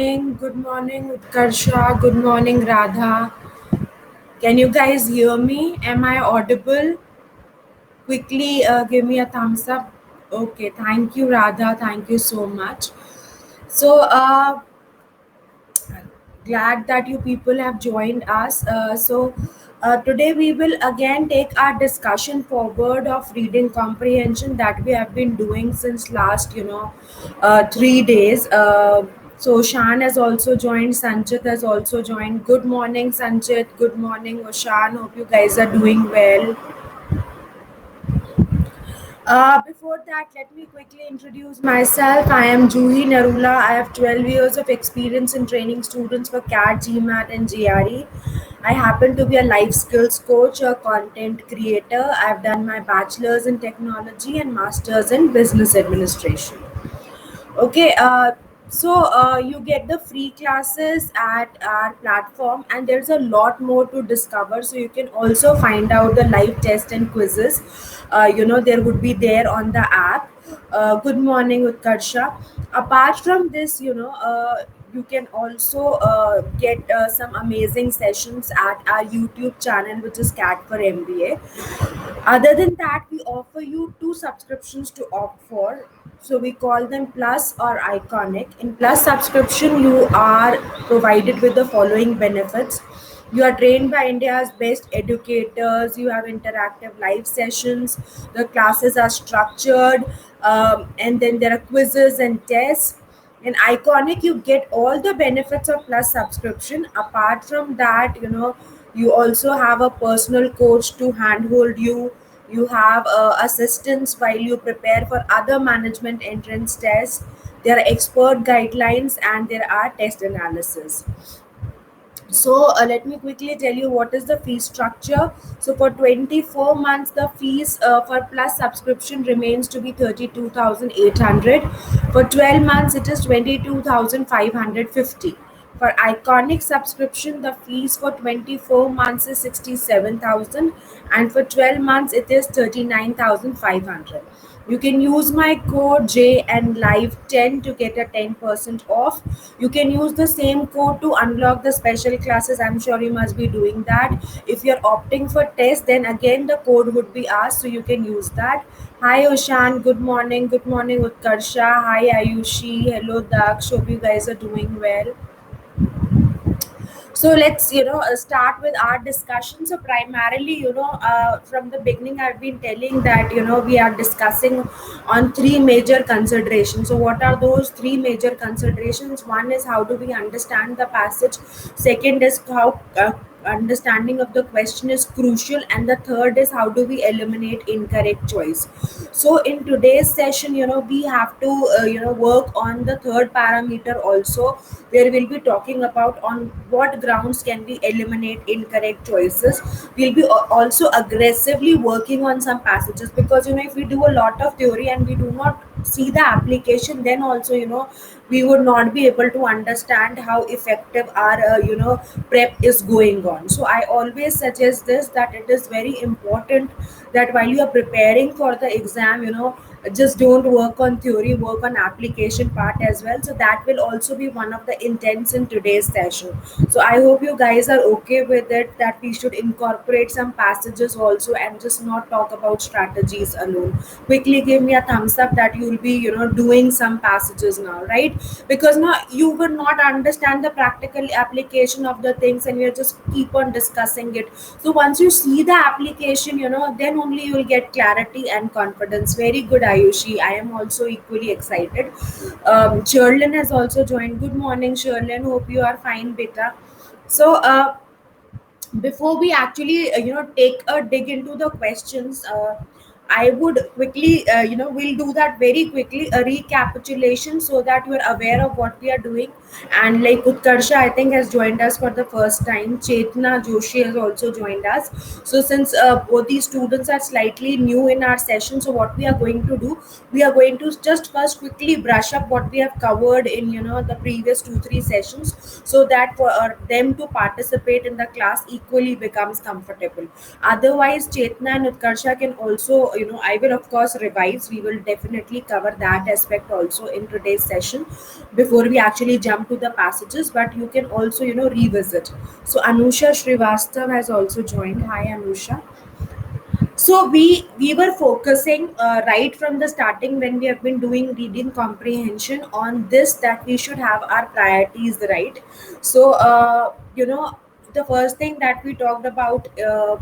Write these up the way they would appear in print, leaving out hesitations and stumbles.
Good morning, Utkarsha. Good morning, Radha. Can you guys hear me? Am I audible? Quickly give me a thumbs up. Okay, thank you, Radha. Thank you so much. So, glad that you people have joined us. Today we will again take our discussion forward of reading comprehension that we have been doing since last, 3 days. So Shan has also joined. Sanchit has also joined. Good morning, Sanchit. Good morning, Oshan. Hope you guys are doing well. Before that, let me quickly introduce myself. I am Juhi Narula. I have 12 years of experience in training students for CAT, GMAT, and GRE. I happen to be a life skills coach, a content creator. I've done my bachelor's in technology and master's in business administration. Okay, you get the free classes at our platform, and there's a lot more to discover. So you can also find out the live test and quizzes. There would be there on the app. Good morning, Utkarsha. Apart from this, you can also get some amazing sessions at our YouTube channel, which is Cat for MBA. Other than that, we offer you two subscriptions to opt for. So we call them Plus or Iconic. In Plus subscription, you are provided with the following benefits. You are trained by India's best educators. You have interactive live sessions. The classes are structured, and then there are quizzes and tests. In Iconic, you get all the benefits of Plus subscription. Apart from that, you also have a personal coach to handhold you. You have assistance while you prepare for other management entrance tests. There are expert guidelines and there are test analysis. So let me quickly tell you what is the fee structure. So for 24 months, the fees for Plus subscription remains to be 32,800. For 12 months, it is 22,550. For Iconic subscription, the fees for 24 months is 67,000, and for 12 months, it is 39,500. You can use my code JNLive10 to get a 10% off. You can use the same code to unlock the special classes. I'm sure you must be doing that. If you're opting for test, then again the code would be asked, so you can use that. Hi Oshan, good morning. Good morning Utkarsha. Hi Ayushi. Hello Daksh. Hope you guys are doing well. So let's start with our discussion. So primarily, from the beginning I've been telling that we are discussing on three major considerations. So what are those three major considerations? One is how do we understand the passage. Second is how understanding of the question is crucial, and the third is how do we eliminate incorrect choice. So in today's session, we have to work on the third parameter also, where we'll be talking about on what grounds can we eliminate incorrect choices. We'll be also aggressively working on some passages, because if we do a lot of theory and we do not see the application, then also we would not be able to understand how effective our prep is going on. So I always suggest this, that it is very important that while you are preparing for the exam, just don't work on theory, work on application part as well. So that will also be one of the intents in today's session. So I hope you guys are okay with it, that we should incorporate some passages also and just not talk about strategies alone. Quickly give me a thumbs up that you'll be doing some passages now, right? Because now you will not understand the practical application of the things, and we just keep on discussing it. So once you see the application, then only you will get clarity and confidence. Very good, Ayushi. I am also equally excited. Sherlyn has also joined. Good morning, Sherlyn. Hope you are fine, beta. So before we actually take a dig into the questions, I would quickly we'll do that very quickly, a recapitulation, so that you're aware of what we are doing. And like Utkarsha, I think, has joined us for the first time. Chetna Joshi has also joined us. So since both these students are slightly new in our session, so what we are going to do, we are going to just first quickly brush up what we have covered in the previous 2 3 sessions, so that for them to participate in the class equally becomes comfortable. Otherwise, Chetna and Utkarsha can also I will of course revise. We will definitely cover that aspect also in today's session before we actually jump to the passages. But you can also revisit. So Anusha Srivastav has also joined. Hi Anusha. So we were focusing right from the starting when we have been doing reading comprehension on this, that we should have our priorities right. So the first thing that we talked about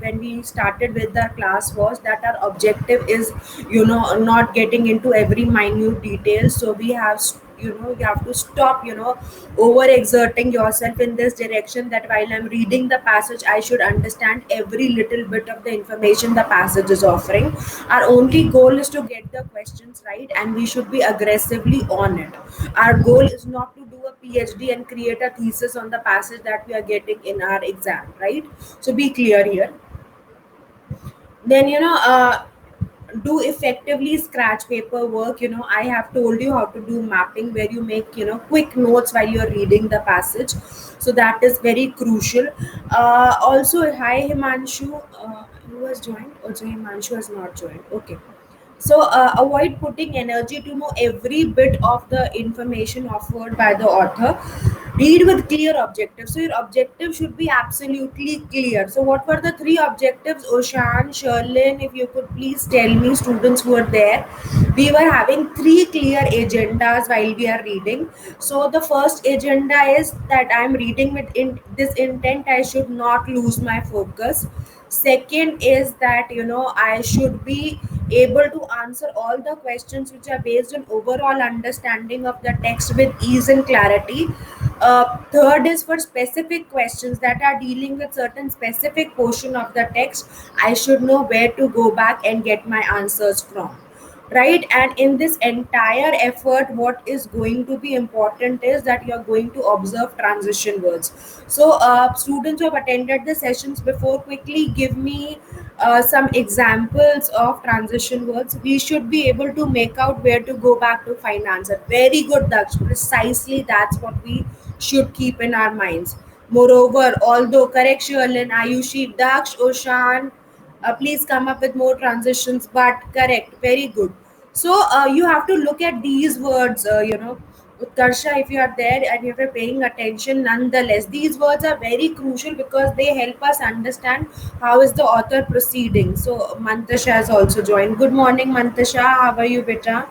when we started with our class was that our objective is not getting into every minute detail. So we have you have to stop overexerting yourself in this direction, that while I'm reading the passage I should understand every little bit of the information the passage is offering. Our only goal is to get the questions right, and we should be aggressively on it. Our goal is not to do a PhD and create a thesis on the passage that we are getting in our exam, right? So be clear here. Then do effectively scratch paper work. I have told you how to do mapping, where you make quick notes while you're reading the passage. So that is very crucial. Also, hi Himanshu. Who has joined? Also, Himanshu has not joined. Okay. So avoid putting energy to know every bit of the information offered by the author. Read with clear objectives. So your objective should be absolutely clear. So what were the three objectives? Oshan, Sherlin, if you could please tell me, students who are there. We were having three clear agendas while we are reading. So the first agenda is that I'm reading with this intent I should not lose my focus. Second is that I should be able to answer all the questions which are based on overall understanding of the text with ease and clarity. Third is for specific questions that are dealing with certain specific portion of the text, I should know where to go back and get my answers from, right? And in this entire effort, what is going to be important is that you're going to observe transition words. So students who have attended the sessions before, quickly give me some examples of transition words. We should be able to make out where to go back to find answer. Very good, Daksh. Precisely, that's what we should keep in our minds. Moreover, although correct, Sherlin, Ayushi, Daksh, Oshan, please come up with more transitions, but correct, very good. So you have to look at these words, Utkarsha, if you are there and if you're paying attention, nonetheless, these words are very crucial because they help us understand how is the author proceeding. So Mantasha has also joined. Good morning, Mantasha. How are you, beta?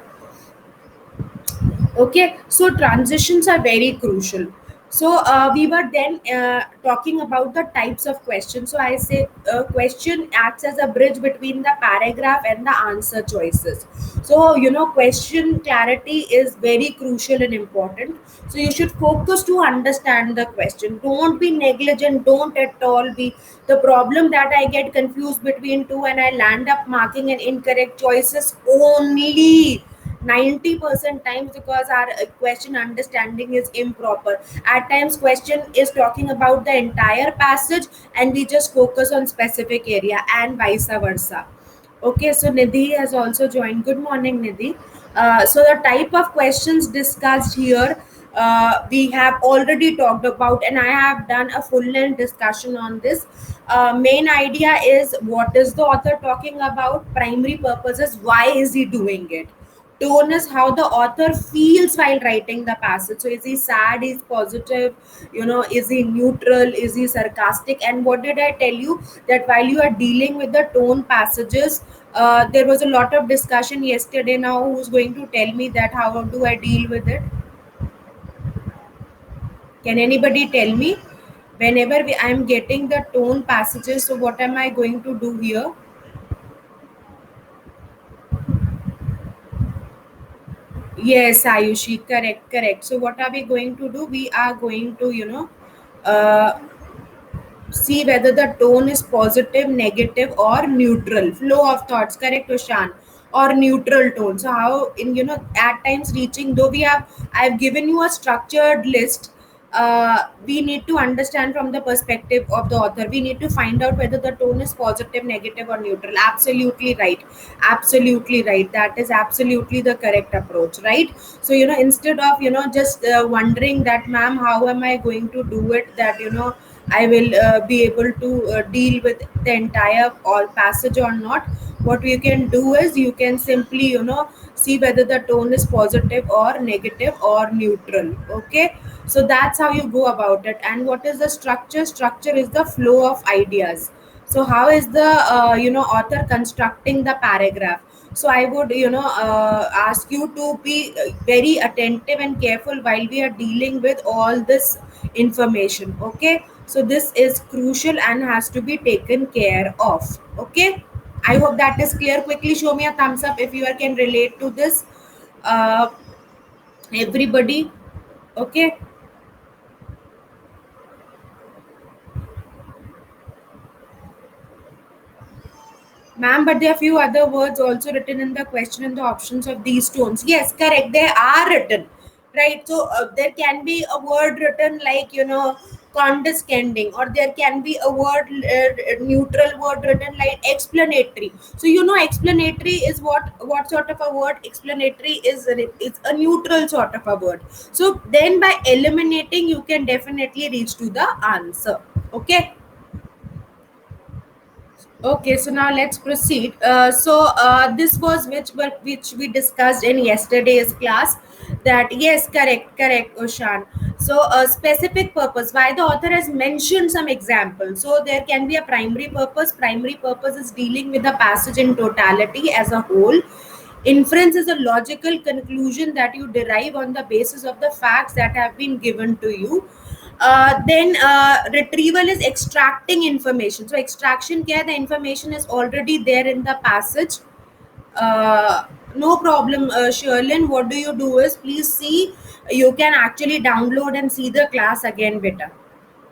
Okay, so transitions are very crucial. So we were then talking about the types of questions. So I say question acts as a bridge between the paragraph and the answer choices. So question clarity is very crucial and important. So you should focus to understand the question. Don't be negligent. Don't at all be. The problem that I get confused between two and I land up marking an incorrect choices only 90% times because our question understanding is improper. At times question is talking about the entire passage and we just focus on specific area, and vice versa. Okay, so Nidhi has also joined. Good morning, Nidhi. So the type of questions discussed here, we have already talked about, and I have done a full length discussion on this. Main idea is what is the author talking about, primary purposes, why is he doing it. Tone is how the author feels while writing the passage. So is he sad, is positive, is he neutral, is he sarcastic? And what did I tell you, that while you are dealing with the tone passages, there was a lot of discussion yesterday. Now who's going to tell me that how do I deal with it? Can anybody tell me, whenever I'm getting the tone passages, so what am I going to do here? Yes, Ayushi, correct, correct. So what are we going to do? We are going to, uh, see whether the tone is positive, negative, or neutral. Flow of thoughts, correct, Ushan? Or neutral tone. So how in at times reaching, though we have, I've given you a structured list. We need to understand from the perspective of the author. We need to find out whether the tone is positive, negative, or neutral. Absolutely right. Absolutely right. That is absolutely the correct approach, right? So instead of just wondering that, ma'am, how am I going to do it, that I will be able to deal with the entire all passage or not. What you can do is you can simply see whether the tone is positive or negative or neutral. Okay, so that's how you go about it. And what is the structure? Structure is the flow of ideas. So how is the author constructing the paragraph? So I would ask you to be very attentive and careful while we are dealing with all this information. Okay, so this is crucial and has to be taken care of. Okay, I hope that is clear. Quickly show me a thumbs up if you can relate to this, uh, everybody. Okay. Ma'am, but there are few other words also written in the question in the options of these tones. Yes, correct. They are written, right? So there can be a word written like condescending, or there can be a word neutral word written like explanatory. So explanatory is what sort of a word? Explanatory is it's a neutral sort of a word. So then by eliminating, you can definitely reach to the answer. Okay. Okay, so now let's proceed. This was which we discussed in yesterday's class. That yes, correct, Oshan. So a specific purpose. Why the author has mentioned some examples. So there can be a primary purpose. Primary purpose is dealing with the passage in totality as a whole. Inference is a logical conclusion that you derive on the basis of the facts that have been given to you. Then retrieval is extracting information. So extraction care, the information is already there in the passage. No problem, Sherlin. What do you do is please see, you can actually download and see the class again better.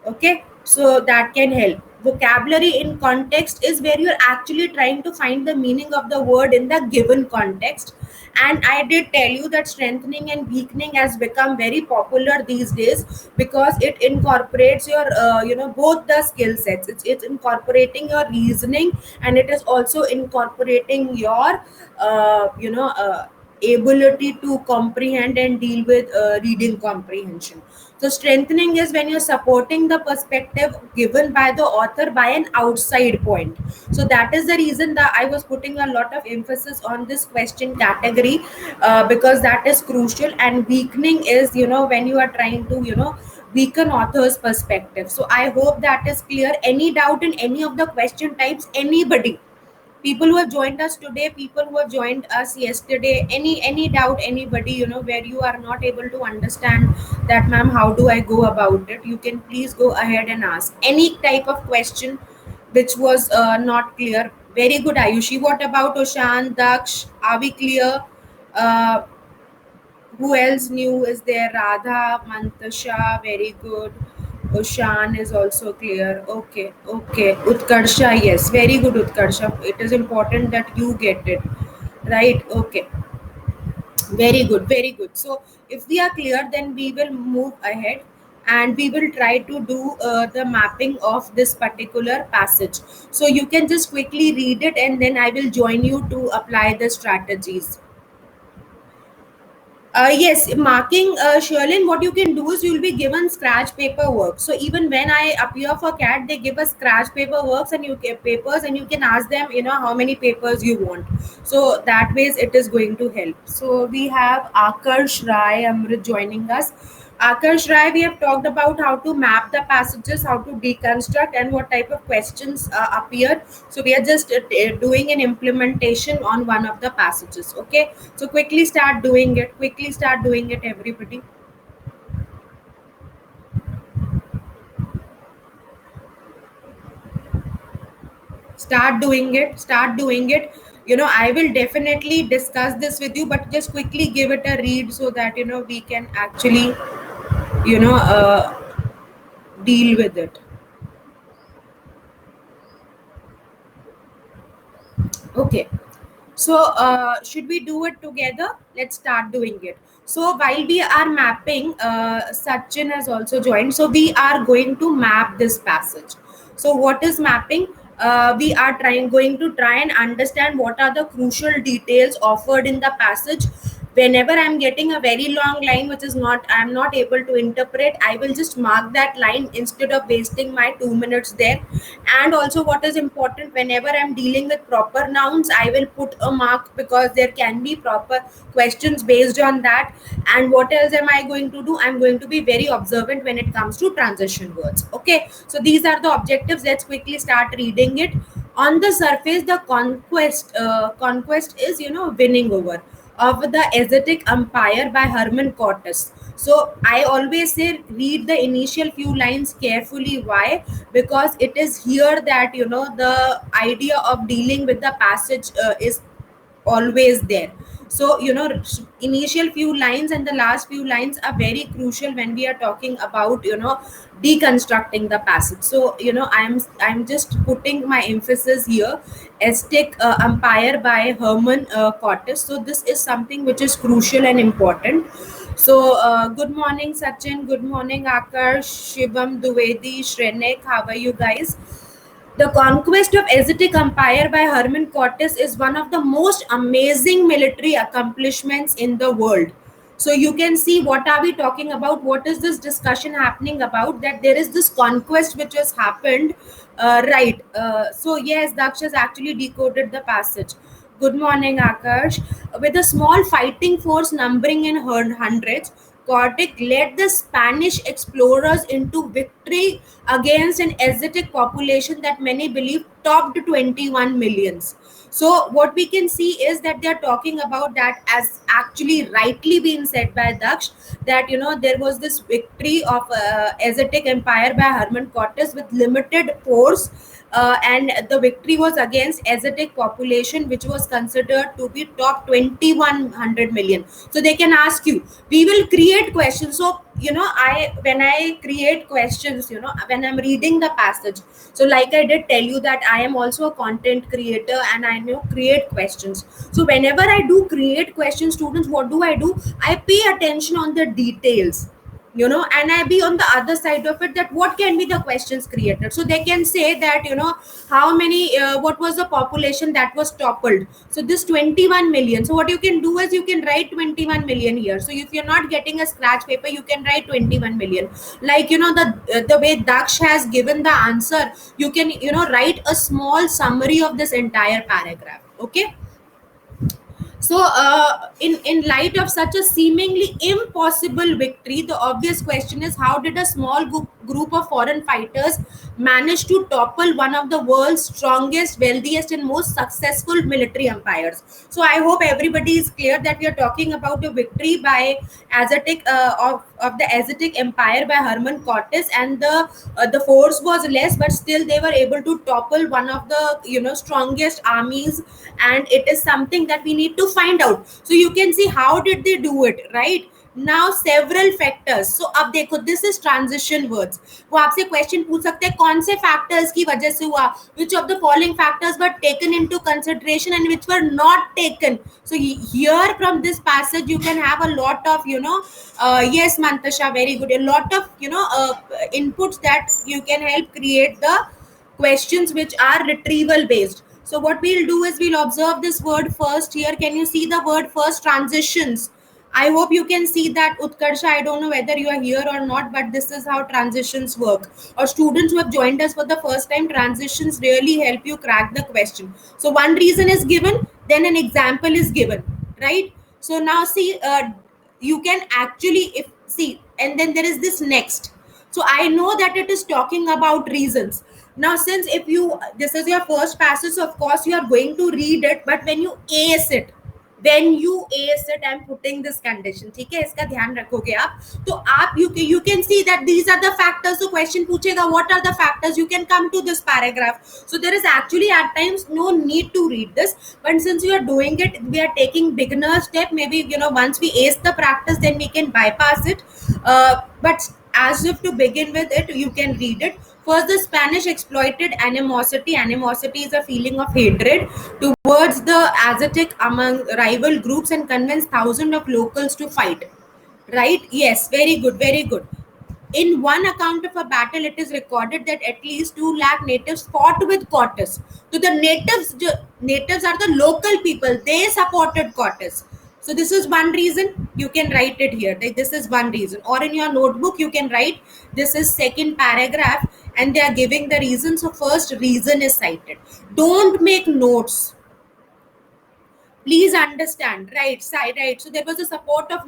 Okay, so that can help. Vocabulary in context is where you're actually trying to find the meaning of the word in the given context. And I did tell you that strengthening and weakening has become very popular these days because it incorporates your both the skill sets. It's incorporating your reasoning, and it is also incorporating your ability to comprehend and deal with reading comprehension. So strengthening is when you're supporting the perspective given by the author by an outside point. So that is the reason that I was putting a lot of emphasis on this question category, because that is crucial. And weakening is when you are trying to weaken author's perspective. So I hope that is clear. Any doubt in any of the question types? Anybody? People who have joined us today, people who have joined us yesterday, any doubt, anybody where you are not able to understand that, ma'am, how do I go about it? You can please go ahead and ask any type of question which was not clear. Very good, Ayushi. What about Oshan, Daksh? Are we clear? uh, who else new is there? Radha, Mantasha, very good. Oshan is also clear. Okay, okay. Utkarsha, yes, very good, Utkarsha. It is important that you get it right. Okay, very good, very good. So, if we are clear, then we will move ahead and we will try to do the mapping of this particular passage. So, you can just quickly read it and then I will join you to apply the strategies. Yes, marking, Sherlin, what you can do is you'll be given scratch paper work. So even when I appear for CAT, they give us scratch paper works and you get papers, and you can ask them, how many papers you want. So that ways it is going to help. So we have Akarsh Rai Amrit joining us. Akash Rai, we have talked about how to map the passages, how to deconstruct, and what type of questions appear. So we are just doing an implementation on one of the passages. Okay, so quickly start doing it. Quickly start doing it, everybody. Start doing it. Start doing it. I will definitely discuss this with you, but just quickly give it a read so that we can actually you know uh, deal with it. Okay. So, should we do it together? Let's start doing it. So, while we are mapping, Sachin has also joined. So, we are going to map this passage. So, what is mapping? We are going to try and understand what are the crucial details offered in the passage. Whenever I'm getting a very long line which is not, I'm not able to interpret, I will just mark that line instead of wasting my 2 minutes there. And also, what is important, whenever I'm dealing with proper nouns, I will put a mark, because there can be proper questions based on that. And what else am I going to do? I'm going to be very observant when it comes to transition words. Okay, so these are the objectives. Let's quickly start reading it. On the surface, the conquest is, winning over of the Asiatic Empire by Hermann Cortes. So I always say read the initial few lines carefully. Why? Because it is here that, the idea of dealing with the passage is always there. So, initial few lines and the last few lines are very crucial when we are talking about, deconstructing the passage. So, I'm just putting my emphasis here. Aztec Empire by Herman Cortes. So this is something which is crucial and important. So, good morning, Sachin. Good morning, Akash, Shivam, Duvedi, Shrenik. How are you guys? The conquest of Aztec Empire by Hermann Cortes is one of the most amazing military accomplishments in the world. So you can see what are we talking about? What is this discussion happening about? That there is this conquest which has happened, right? So yes, Daksh has actually decoded the passage. Good morning, Akash. With a small fighting force numbering in hundreds, Cortic led the Spanish explorers into victory against an Asiatic population that many believe topped 21 millions. So what we can see is that they are talking about that, as actually rightly being said by Daksh, that, there was this victory of Asiatic Empire by Hermann Cortes with limited force, and the victory was against Asiatic population, which was considered to be top 2100 million. So they can ask you, we will create questions. So, I when I create questions, when I'm reading the passage, so like I did tell you that I am also a content creator and I know create questions. So whenever I do create questions, students, what do? I pay attention on the details, and I be on the other side of it, that what can be the questions created. So they can say that, how many, what was the population that was toppled. So this 21 million. So what you can do is you can write 21 million here. So if you're not getting a scratch paper, you can write 21 million. Like, the way Daksh has given the answer, you can, write a small summary of this entire paragraph. Okay. So, in light of such a seemingly impossible victory, the obvious question is, how did a small group of foreign fighters manage to topple one of the world's strongest, wealthiest, and most successful military empires? So I hope everybody is clear that we are talking about a victory by of the Asiatic Empire by Hermann Cortes, and the force was less, but still they were able to topple one of the, strongest armies. And it is something that we need to find out. So you can see how did they do it, right? Now several factors. So अब देखो, this is transition words. वो आपसे question पूछ सकते हैं, कौन से factors की वजह से हुआ, which of the following factors were taken into consideration and which were not taken. So here from this passage you can have a lot of, yes Mantasha, very good, a lot of, inputs that you can help create the questions which are retrieval based. So what we'll do is we'll observe this word first here. Can you see the word first, transitions? I hope you can see that, Utkarsha. I don't know whether you are here or not, but this is how transitions work. Or students who have joined us for the first time, transitions really help you crack the question. So one reason is given, then an example is given, right? So now see, you can actually, if see, and then there is this next. So I know that it is talking about reasons. Now, since if you, this is your first passage, of course you are going to read it, but when you ace it, I'm putting this condition, ठीक है, इसका ध्यान रखोगे आप, तो आप you can see that these are the factors. So question पूछेगा, what are the factors, you can come to this paragraph. So there is actually at times no need to read this, but since you are doing it, we are taking beginner step. Maybe, once we ace the practice, then we can bypass it. But as if to begin with it, you can read it. First, the Spanish exploited animosity. Animosity is a feeling of hatred towards the Aztec among rival groups and convinced thousands of locals to fight. Right? Yes, very good, very good. In one account of a battle, it is recorded that at least 2 lakh natives fought with Cortes. So the natives are the local people. They supported Cortes. So this is one reason. You can write it here. Like, this is one reason. Or in your notebook, you can write this is second paragraph, and they are giving the reason. So first reason is cited. Don't make notes. Please understand. Right. So there was a support of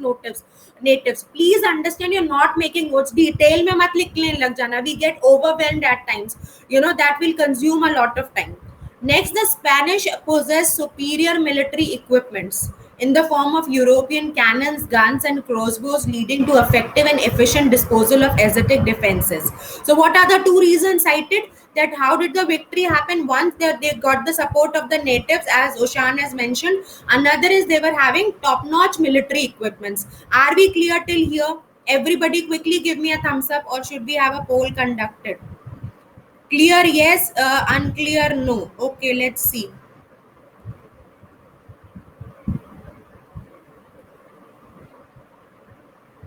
natives. Please understand, you're not making notes. Detail में मत लिखने लग जाना. We get overwhelmed at times. That will consume a lot of time. Next, the Spanish possess superior military equipments in the form of European cannons, guns, and crossbows, leading to effective and efficient disposal of Asiatic defenses. So, what are the two reasons cited? That how did the victory happen? Once they got the support of the natives, as Oshan has mentioned. Another is they were having top-notch military equipments. Are we clear till here? Everybody, quickly give me a thumbs up, or should we have a poll conducted? Clear, yes. Unclear, no. Okay, let's see.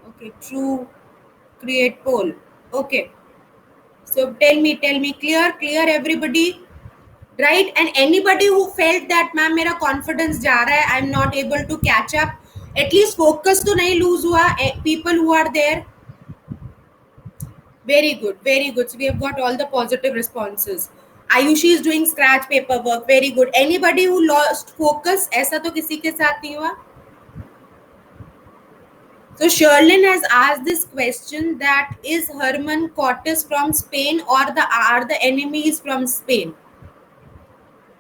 Okay, true. Create poll. Okay. So tell me, clear, everybody. Right? And anybody who felt that, ma'am, मेरा confidence जा रहा है, I'm not able to catch up. At least focus तो नहीं lose हुआ. People who are there. Very good, very good. So we have got all the positive responses. Ayushi is doing scratch paperwork. Very good. Anybody who lost focus, ऐसा तो किसी के साथ नहीं हुआ? So Sherlin has asked this question, that is Herman Cortes from Spain, or the enemies from Spain?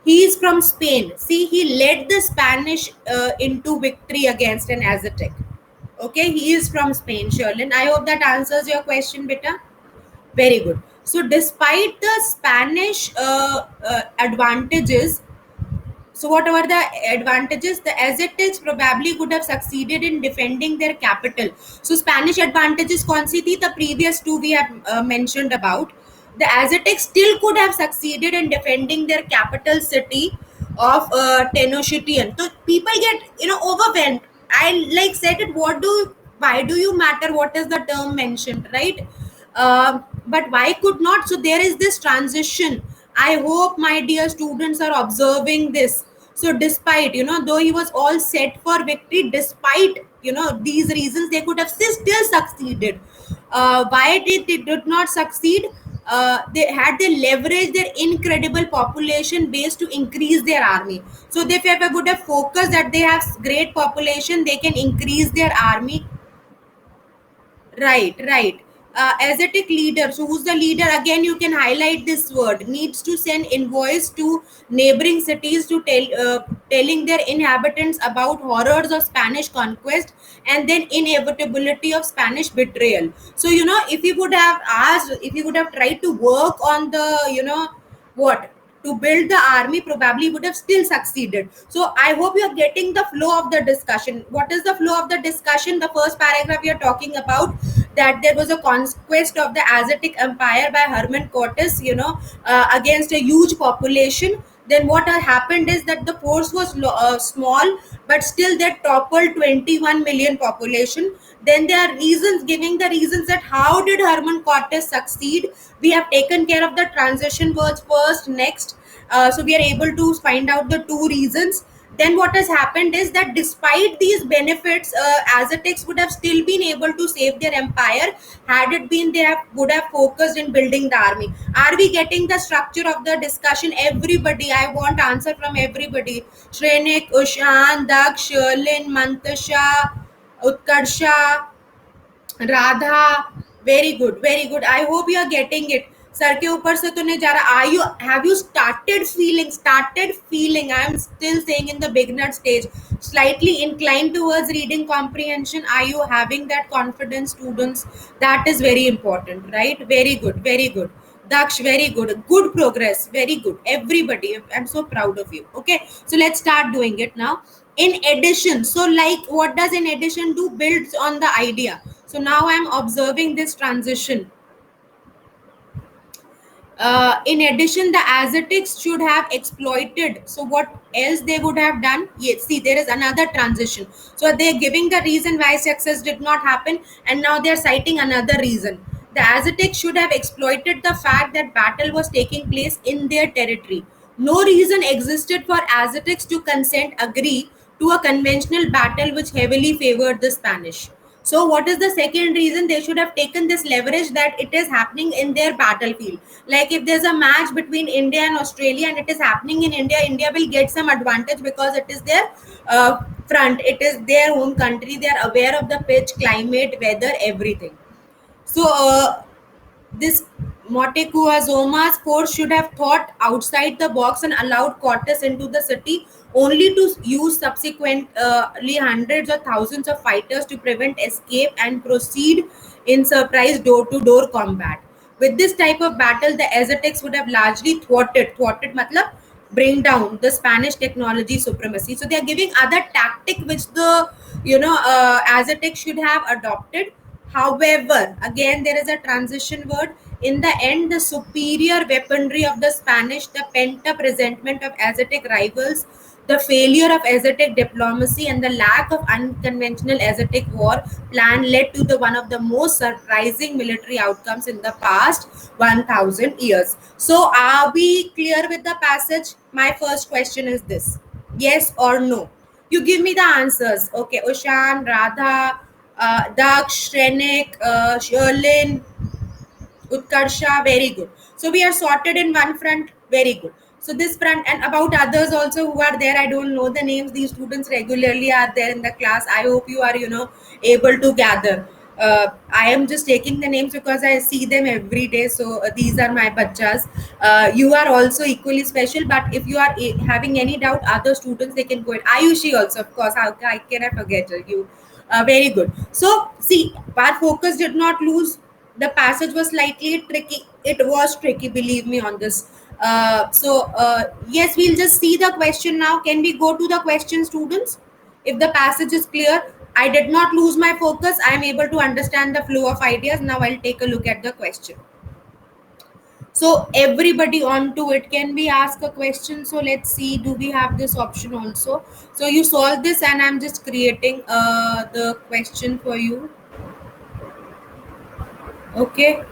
He is from Spain. See, he led the Spanish into victory against an Aztec. Okay, he is from Spain, Sherlin. I hope that answers your question, beta. Very good. So, despite the Spanish advantages, so whatever the advantages, the Aztecs probably would have succeeded in defending their capital. So Spanish advantages कौन सी थी? The previous two we have mentioned about. The Aztecs still could have succeeded in defending their capital city of Tenochtitlan. So people get overwhelmed. I like said it. Why do you matter? What is the term mentioned, right? But why could not? So there is this transition. I hope my dear students are observing this. So despite, though he was all set for victory, despite, these reasons, they could have still succeeded. Why they did not succeed? They leveraged their incredible population base to increase their army. So they would have focused that they have great population, they can increase their army. Right. Ascetic leader. So who's the leader? Again, you can highlight this word. Needs to send invoice to neighboring cities to telling their inhabitants about horrors of Spanish conquest and then inevitability of Spanish betrayal. So if you would have asked, if you would have tried to work on the what to build the army, probably would have still succeeded. So I hope you are getting the flow of the discussion. What is the flow of the discussion? The first paragraph we are talking about, that there was a conquest of the Aztec Empire by Herman Cortes, against a huge population. Then what happened is that the force was small, but still they toppled 21 million population. Then there are reasons, giving the reasons that how did Herman Cortes succeed. We have taken care of the transition words first. Next, so we are able to find out the two reasons. Then what has happened is that despite these benefits, Aztecs would have still been able to save their empire had it been would have focused in building the army. Are we getting the structure of the discussion? Everybody, I want answer from everybody. Shrenik, Ushan, Daksh, Sherlin, Mantasha, Utkarsha, Radha. Very good, very good. I hope you are getting it. Sir के ऊपर से तो नहीं जा रहा. Are you have you started feeling? I am still saying in the beginner stage, slightly inclined towards reading comprehension. Are you having that confidence, students? That is very important, right? Very good, very good. Daksh, very good progress, very good. Everybody, I'm so proud of you. Okay, so let's start doing it now. In addition, so like what does in addition do? Builds on the idea. So now I'm observing this transition. In addition, the Aztecs should have exploited. So what else they would have done? Yes, see, there is another transition. So they're giving the reason why success did not happen, and now they're citing another reason. The Aztecs should have exploited the fact that battle was taking place in their territory. No reason existed for Aztecs to agree to a conventional battle which heavily favored the Spanish. So, what is the second reason? They should have taken this leverage that it is happening in their battlefield. Like if there's a match between India and Australia and it is happening in India, India will get some advantage because it is their front, it is their home country. They are aware of the pitch, climate, weather, everything. So, this Motecuazoma's force should have thought outside the box and allowed Cortes into the city, only to use subsequently hundreds or thousands of fighters to prevent escape and proceed in surprise door-to-door combat. With this type of battle, the Aztecs would have largely thwarted matlab bring down the Spanish technology supremacy. So they are giving other tactic which the Aztecs should have adopted. However, again, there is a transition word. In the end, the superior weaponry of the Spanish, the pent up resentment of Aztec rivals, the failure of Aztec diplomacy, and the lack of unconventional Aztec war plan led to the one of the most surprising military outcomes in the past 1000 years. So, are we clear with the passage? My first question is this: yes or no? You give me the answers. Okay, Oshan, Radha, Daksh, Shrenik, Sherlin, Utkarsha, very good. So we are sorted in one front, very good. So this front and about others also who are there, I don't know the names. These students regularly are there in the class. I hope you are, able to gather. I am just taking the names because I see them every day. So these are my bachas. You are also equally special. But if you are having any doubt, other students they can go ahead. Ayushi also, of course. How can I forget her? You very good. So, see, our focus did not lose. The passage was slightly tricky. It was tricky, believe me on this. Yes, we'll just see the question now. Can we go to the question, students? If the passage is clear, I did not lose my focus. I am able to understand the flow of ideas. Now, I'll take a look at the question. So everybody onto it, can we ask a question? So let's see, do we have this option also? So you solve this and I'm just creating the question for you. Okay,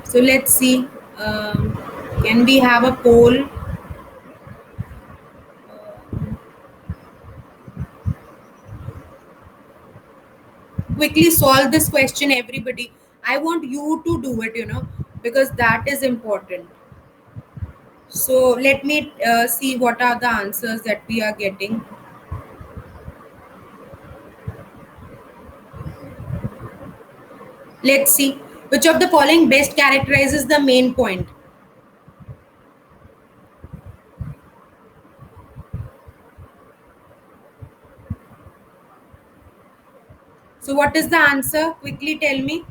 so let's see, can we have a poll? Quickly solve this question, everybody. I want you to do it, because that is important. So let me see what are the answers that we are getting. Let's see. Which of the following best characterizes the main point? So what is the answer? Quickly tell me.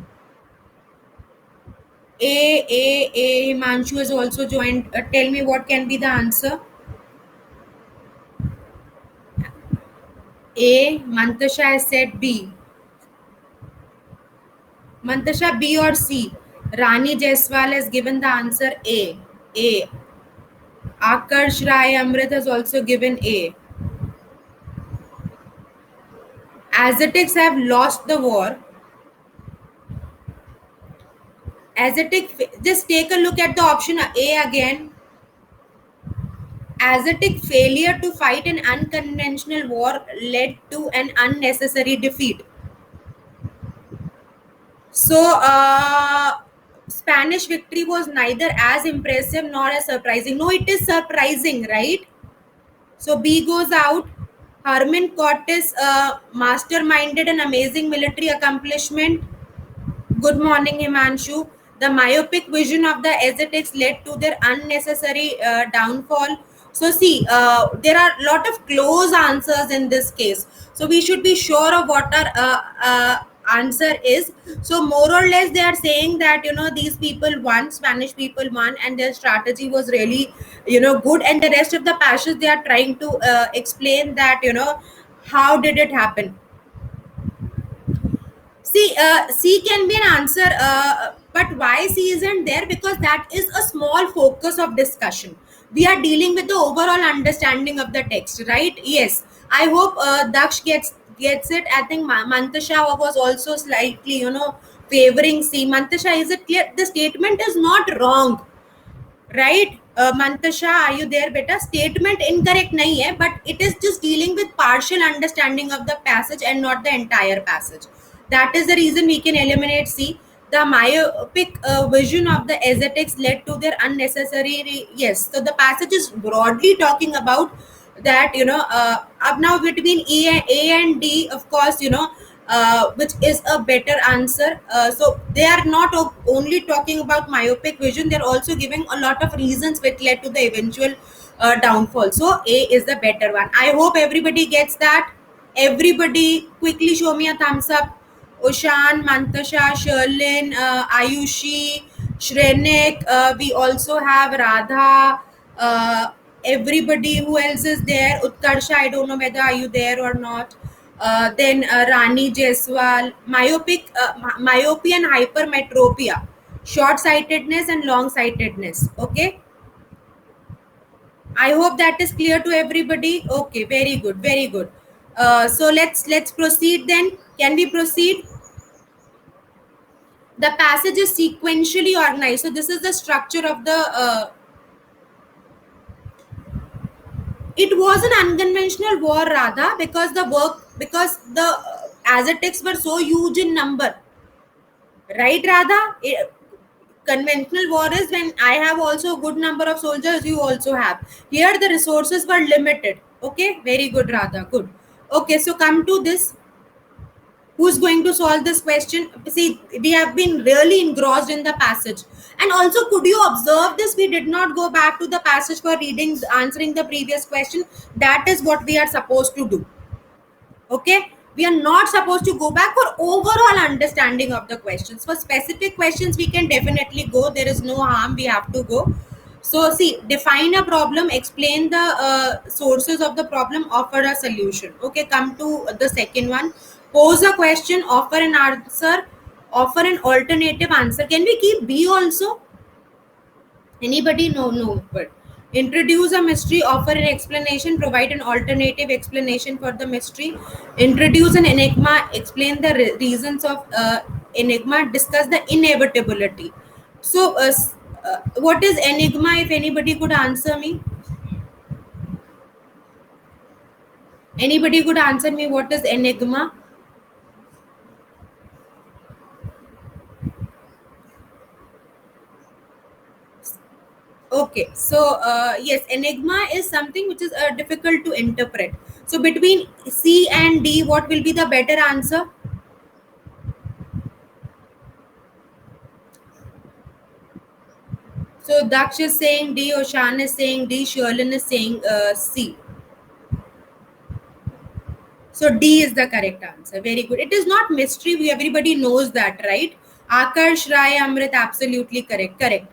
Himanshu has also joined. Tell me what can be the answer. A. Mantasha has said B. Mantasha, B or C? Rani Jaiswal has given the answer A. A. Akarsh Rai Amrit has also given A. Aztecs have lost the war. Just take a look at the option A again. Aztec failure to fight an unconventional war led to an unnecessary defeat. So, Spanish victory was neither as impressive nor as surprising. No, it is surprising, right? So, B goes out. Herman Cortes masterminded an amazing military accomplishment. Good morning, Himanshu. The myopic vision of the Aztecs led to their unnecessary downfall. So, see, there are a lot of close answers in this case. So, we should be sure of what our answer is. So, more or less, they are saying that, these people won, Spanish people won, and their strategy was really, good. And the rest of the passages, they are trying to explain that, how did it happen. See, C can be an answer, but why C isn't there? Because that is a small focus of discussion. We are dealing with the overall understanding of the text, right? Yes. I hope Daksh gets it. I think Mantasha was also slightly, favoring C. Mantasha, is it clear? The statement is not wrong, right? Mantasha, are you there beta? Statement incorrect nahi hai, but it is just dealing with partial understanding of the passage and not the entire passage. That is the reason we can eliminate C. The myopic vision of the ascetics led to their unnecessary, yes, so the passage is broadly talking about that, up now between A and D, of course, which is a better answer. So they are not only talking about myopic vision, they're also giving a lot of reasons which led to the eventual downfall. So A is the better one. I hope everybody gets that. Everybody quickly show me a thumbs up. Oshan, Mantasha, Sherlin, Ayushi, Shrenik. We also have Radha. Everybody who else is there. Utkarsha, I don't know whether are you there or not. Then Rani Jaiswal. Myopia and hypermetropia. Short-sightedness and long-sightedness. Okay. I hope that is clear to everybody. Okay, very good, very good. So let's proceed then. Can we proceed? The passage is sequentially organized. So this is the structure of the. It was an unconventional war, Radha, because the Aztecs were so huge in number, right, Radha? Conventional war is when I have also a good number of soldiers. You also have. Here the resources were limited. Okay, very good, Radha. Good. Okay, so come to this. Who's going to solve this question? See, we have been really engrossed in the passage. And also, could you observe this? We did not go back to the passage for reading, answering the previous question. That is what we are supposed to do. Okay, we are not supposed to go back for overall understanding of the questions. For specific questions we can definitely go, there is no harm, we have to go. So see, define a problem, explain the sources of the problem, offer a solution. Okay, come to the second one. Pose a question, offer an answer, offer an alternative answer. Can we keep B also? Anybody? No. But introduce a mystery, offer an explanation, provide an alternative explanation for the mystery. Introduce an enigma, explain the reasons of enigma, discuss the inevitability. So, what is enigma? If anybody could answer me, anybody could answer me. What is enigma? Okay, so yes, enigma is something which is difficult to interpret. So between C and D, what will be the better answer? So Daksh is saying D, Oshan is saying D, Sherlin is saying C. So D is the correct answer. Very good. It is not mystery. Everybody knows that, right? Akarsh Rai Amrit, absolutely correct. Correct.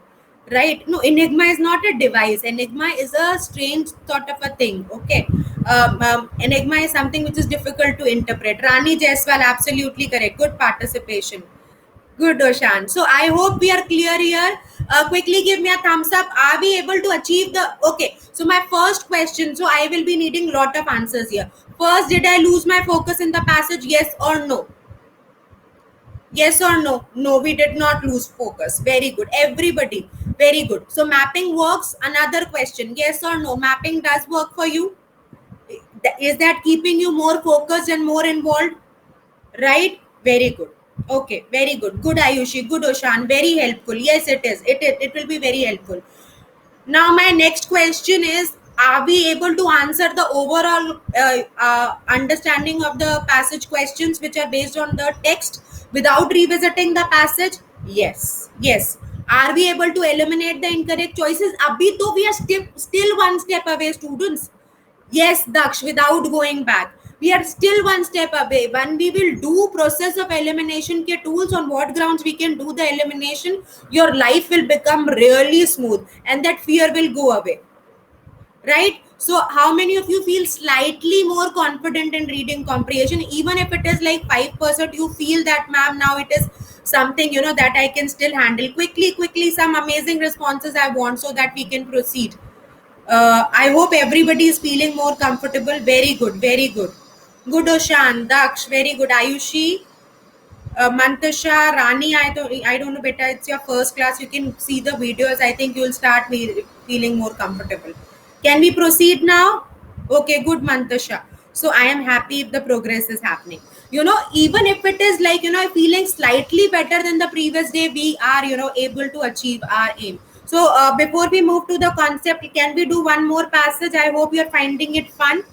Right? No, Enigma is not a device. Enigma is a strange sort of a thing. Okay. Enigma is something which is difficult to interpret. Rani Jaiswal, absolutely correct. Good participation. Good, Oshan. So I hope we are clear here. Quickly give me a thumbs up. Are we able to achieve the... Okay, so my first question. So I will be needing lot of answers here. First, did I lose my focus in the passage? Yes or no? Yes or no? No, we did not lose focus. Very good. Everybody. Very good. So mapping works. Another question. Yes or no? Mapping does work for you? Is that keeping you more focused and more involved? Right? Very good. Okay, very good. Good, Ayushi. Good, Oshan. Very helpful. Yes, it is. It will be very helpful. Now, my next question is: are we able to answer the overall understanding of the passage questions which are based on the text without revisiting the passage? Yes. Yes. Are we able to eliminate the incorrect choices? Abhi to we are still one step away, students. Yes, Daksh, without going back. We are still one step away. When we will do process of elimination ke tools, on what grounds we can do the elimination, your life will become really smooth and that fear will go away. Right? So how many of you feel slightly more confident in reading comprehension? Even if it is like 5%, you feel that, ma'am, now it is something, that I can still handle. Quickly, some amazing responses I want so that we can proceed. I hope everybody is feeling more comfortable. Very good, very good. Good, Oshan, Daksh, very good. Ayushi, Mantasha, Rani, I don't know, beta. It's your first class. You can see the videos. I think you'll start feeling more comfortable. Can we proceed now? Okay, good, Mantasha. So I am happy if the progress is happening. Even if it is like feeling slightly better than the previous day, we are able to achieve our aim. So before we move to the concept, can we do one more passage? I hope you're finding it fun.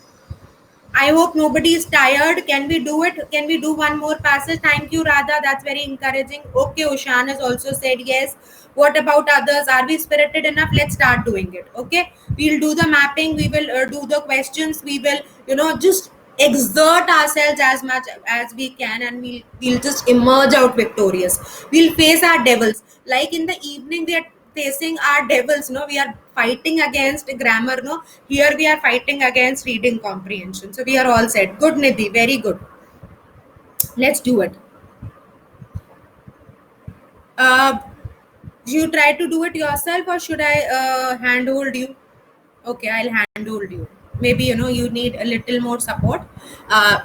I hope nobody is tired. Can we do it? Can we do one more passage? Thank you, Radha. That's very encouraging. Okay, Oshan has also said yes. What about others? Are we spirited enough? Let's start doing it. Okay, we'll do the mapping. We will do the questions. We will, just exert ourselves as much as we can, and we'll just emerge out victorious. We'll face our devils. Like in the evening, we are facing our devils. No, we are fighting against grammar. No, here we are fighting against reading comprehension. So we are all set. Good, Nidhi. Very good. Let's do it. Uh, you try to do it yourself, or should I handhold you? Okay, I'll handhold you. Maybe you need a little more support.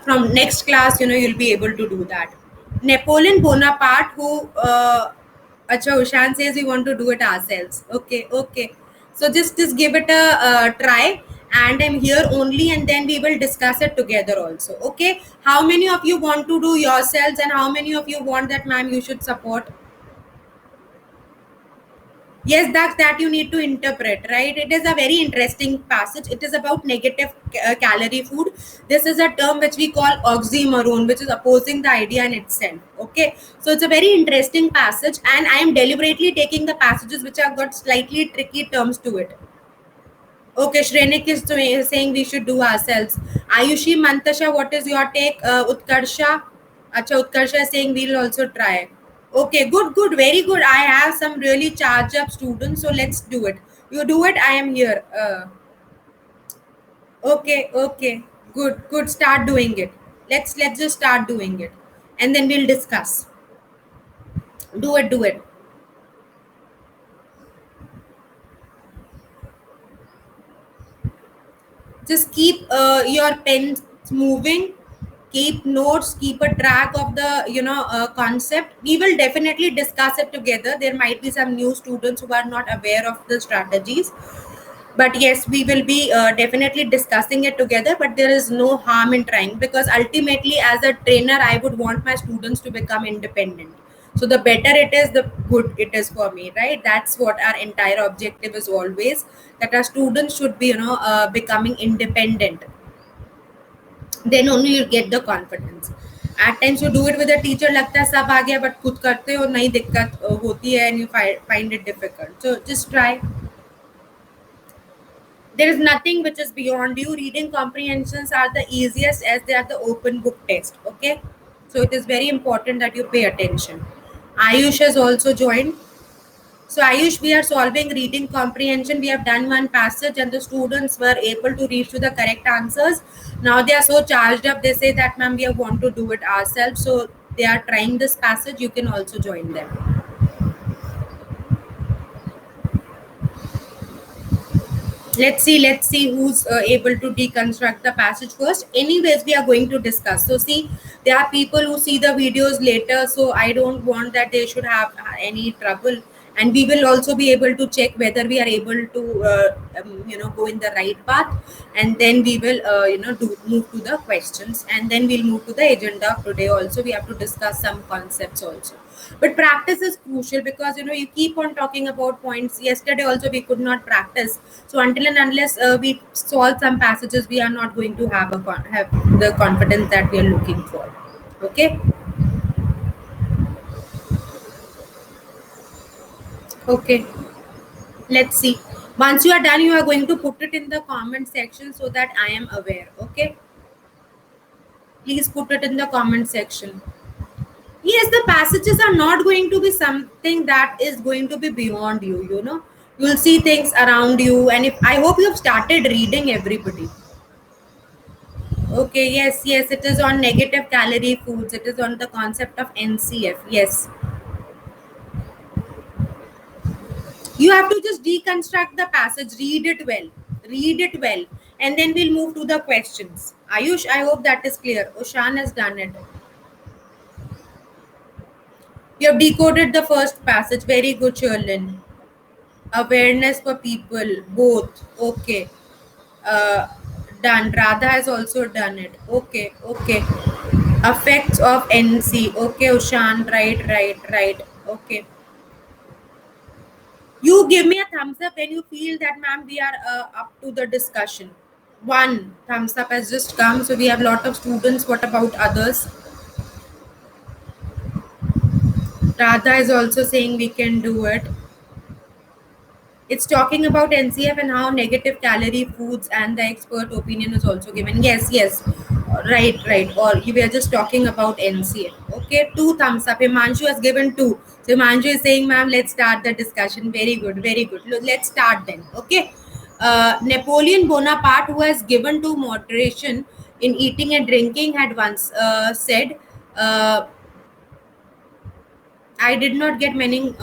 From next class, you'll be able to do that. Napoleon Bonaparte, who Acha Ushan says we want to do it ourselves. Okay, okay. So just give it a try, and I'm here only, and then we will discuss it together also. Okay. How many of you want to do yourselves, and how many of you want that, ma'am, you should support? Yes, that you need to interpret, right? It is a very interesting passage. It is about negative calorie food. This is a term which we call oxymoron, which is opposing the idea in itself. Okay, so it's a very interesting passage, and I am deliberately taking the passages which have got slightly tricky terms to it. Okay, Shrenik is saying we should do ourselves. Ayushi, Mantasha, what is your take? Utkarsha, Acha, Utkarsha is saying we'll also try. Okay, good, good, very good. I have some really charged up students, so let's do it. You do it, I am here. Okay, okay, good, good. Start doing it. Let's just start doing it, and then we'll discuss. Do it, do it. Just keep your pens moving, keep notes, keep a track of the concept. We will definitely discuss it together. There might be some new students who are not aware of the strategies, but yes, we will be definitely discussing it together. But there is no harm in trying, because ultimately as a trainer I would want my students to become independent. So the better it is, the good it is for me, right? That's what our entire objective is always, that our students should be becoming independent. Then only you get the confidence. At times you do it with a teacher, लगता है सब आ गया, but खुद करते हो नहीं, दिक्कत होती है, and you find it difficult. So just try. There is nothing which is beyond you. Reading comprehensions are the easiest, as they are the open book test. Okay, so it is very important that you pay attention. Ayush has also joined. So Ayush, we are solving reading comprehension. We have done one passage, and the students were able to reach to the correct answers. Now they are so charged up. They say that, ma'am, we want to do it ourselves. So they are trying this passage. You can also join them. Let's see who's able to deconstruct the passage first. Anyways, we are going to discuss. So see, there are people who see the videos later, so I don't want that they should have any trouble. And we will also be able to check whether we are able to go in the right path, and then we will move to the questions, and then we'll move to the agenda of today. Also, we have to discuss some concepts also. But practice is crucial, because you keep on talking about points. Yesterday also we could not practice. So until and unless we solve some passages, we are not going to have the confidence that we are looking for. Okay. Okay, let's see. Once you are done, you are going to put it in the comment section so that I am aware. Okay, please put it in the comment section. Yes, the passages are not going to be something that is going to be beyond you. You'll see things around you, and if I hope you have started reading, everybody. Okay, yes, yes, it is on negative calorie foods. It is on the concept of NCF. Yes, you have to just deconstruct the passage, read it well, and then we'll move to the questions. Ayush, I hope that is clear. Oshan has done it. You have decoded the first passage. Very good, Sherlyn. Awareness for people, both. Okay. Uh, Done. Radha has also done it. Okay, okay. Effects of NC. Okay, Ushan. Right, right, right. Okay. You give me a thumbs up when you feel that, ma'am, we are up to the discussion. One thumbs up has just come. So we have a lot of students. What about others? Radha is also saying we can do it. It's talking about NCF and how negative calorie foods and the expert opinion is also given. Yes, yes. Right, right. Or you were just talking about NCF. Okay, two thumbs up. Himanshu has given two. So Himanshu is saying, ma'am, let's start the discussion. Very good, very good. Let's start then. Okay. Napoleon Bonaparte, who has given to moderation in eating and drinking, had once said, uh, I did not get meaning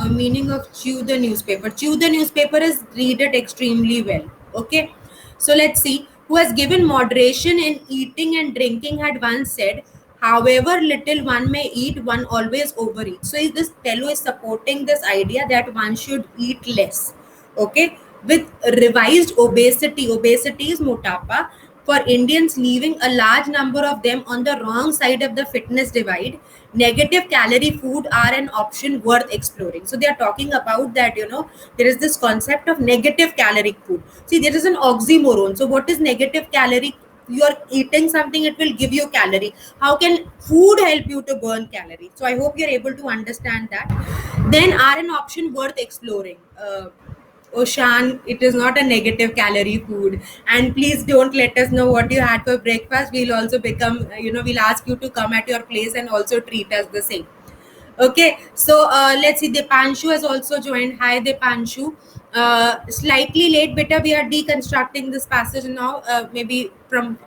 of chew the newspaper. Chew the newspaper is read it extremely well. Okay, so let's see. Who has given moderation in eating and drinking had once said, "However little one may eat, one always overeats." So this fellow is supporting this idea that one should eat less. Okay, with revised obesity. Obesity is motapa. For Indians, leaving a large number of them on the wrong side of the fitness divide, negative calorie food are an option worth exploring. So they are talking about that, there is this concept of negative calorie food. See, there is an oxymoron. So what is negative calorie? You are eating something, it will give you calorie. How can food help you to burn calorie? So I hope you're able to understand that. Then are an option worth exploring. Oshan, it is not a negative calorie food. And please don't let us know what you had for breakfast. We'll also become, we'll ask you to come at your place and also treat us the same. Okay, so let's see. Dipanshu has also joined. Hi, Dipanshu. Slightly late, beta. We are deconstructing this passage now. Maybe from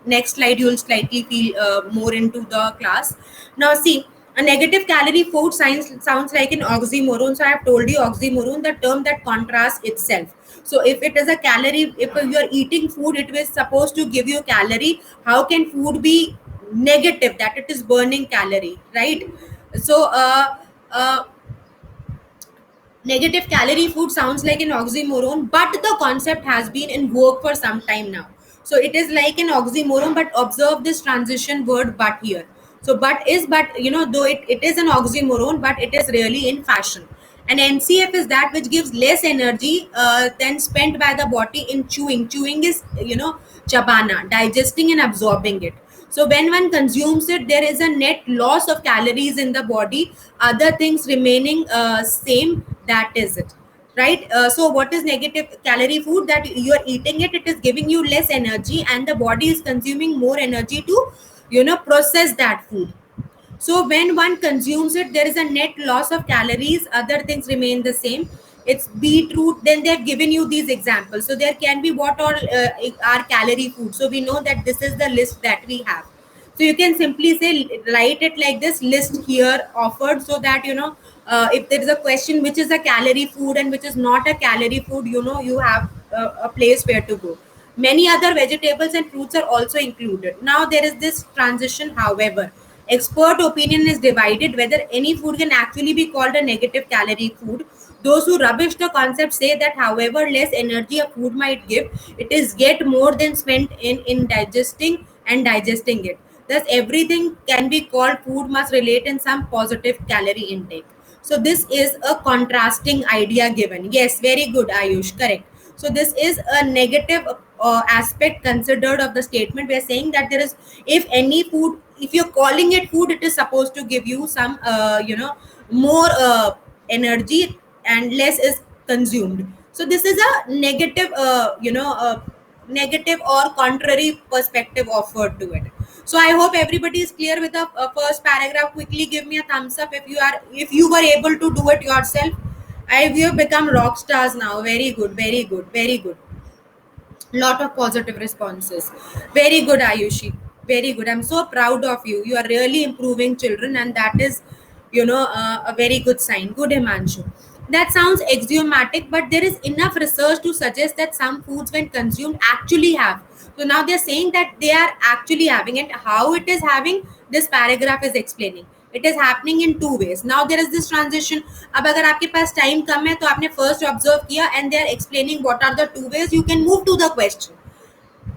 next slide, you'll slightly feel more into the class. Now, see, a negative calorie food sounds like an oxymoron. So, I have told you oxymoron, the term that contrasts itself. So, if it is a calorie, if you are eating food, it was supposed to give you calorie. How can food be negative? That it is burning calorie, right? So, negative calorie food sounds like an oxymoron, but the concept has been in vogue for some time now. So, it is like an oxymoron, but observe this transition word but here. So, though it is an oxymoron, but it is really in fashion. And NCF is that which gives less energy than spent by the body in chewing. Chewing is, chabana, digesting and absorbing it. So when one consumes it, there is a net loss of calories in the body. Other things remaining same. That is it, right? So what is negative calorie food? That you are eating it, it is giving you less energy, and the body is consuming more energy to, process that food. So when one consumes it, there is a net loss of calories. Other things remain the same. It's beetroot. Then they've given you these examples. So there can be what all are calorie food. So we know that this is the list that we have. So you can simply say, write it like this list here offered, so that if there is a question which is a calorie food and which is not a calorie food, you have a place where to go. Many other vegetables and fruits are also included. Now there is this transition, however. Expert opinion is divided whether any food can actually be called a negative calorie food. Those who rubbish the concept say that however less energy a food might give, it is yet more than spent in digesting and digesting it. Thus, everything can be called food must relate in some positive calorie intake. So this is a contrasting idea given. Yes, very good, Ayush. Correct. So this is a negative aspect considered of the statement. We are saying that there is, if any food, if you're calling it food, it is supposed to give you some, more energy, and less is consumed. So this is a negative, negative or contrary perspective offered to it. So I hope everybody is clear with the first paragraph. Quickly give me a thumbs up if you were able to do it yourself. We have become rock stars now. Very good, very good, very good. Lot of positive responses. Very good, Ayushi. Very good. I'm so proud of you. You are really improving children, and that is, a very good sign. Good, Himanshu. That sounds axiomatic, but there is enough research to suggest that some foods, when consumed, actually have. So now they're saying that they are actually having, and how it is having, this paragraph is explaining. It is happening in two ways. Now there is this transition. अब अगर आपके पास time कम है तो आपने first observe किया and they are explaining what are the two ways, you can move to the question.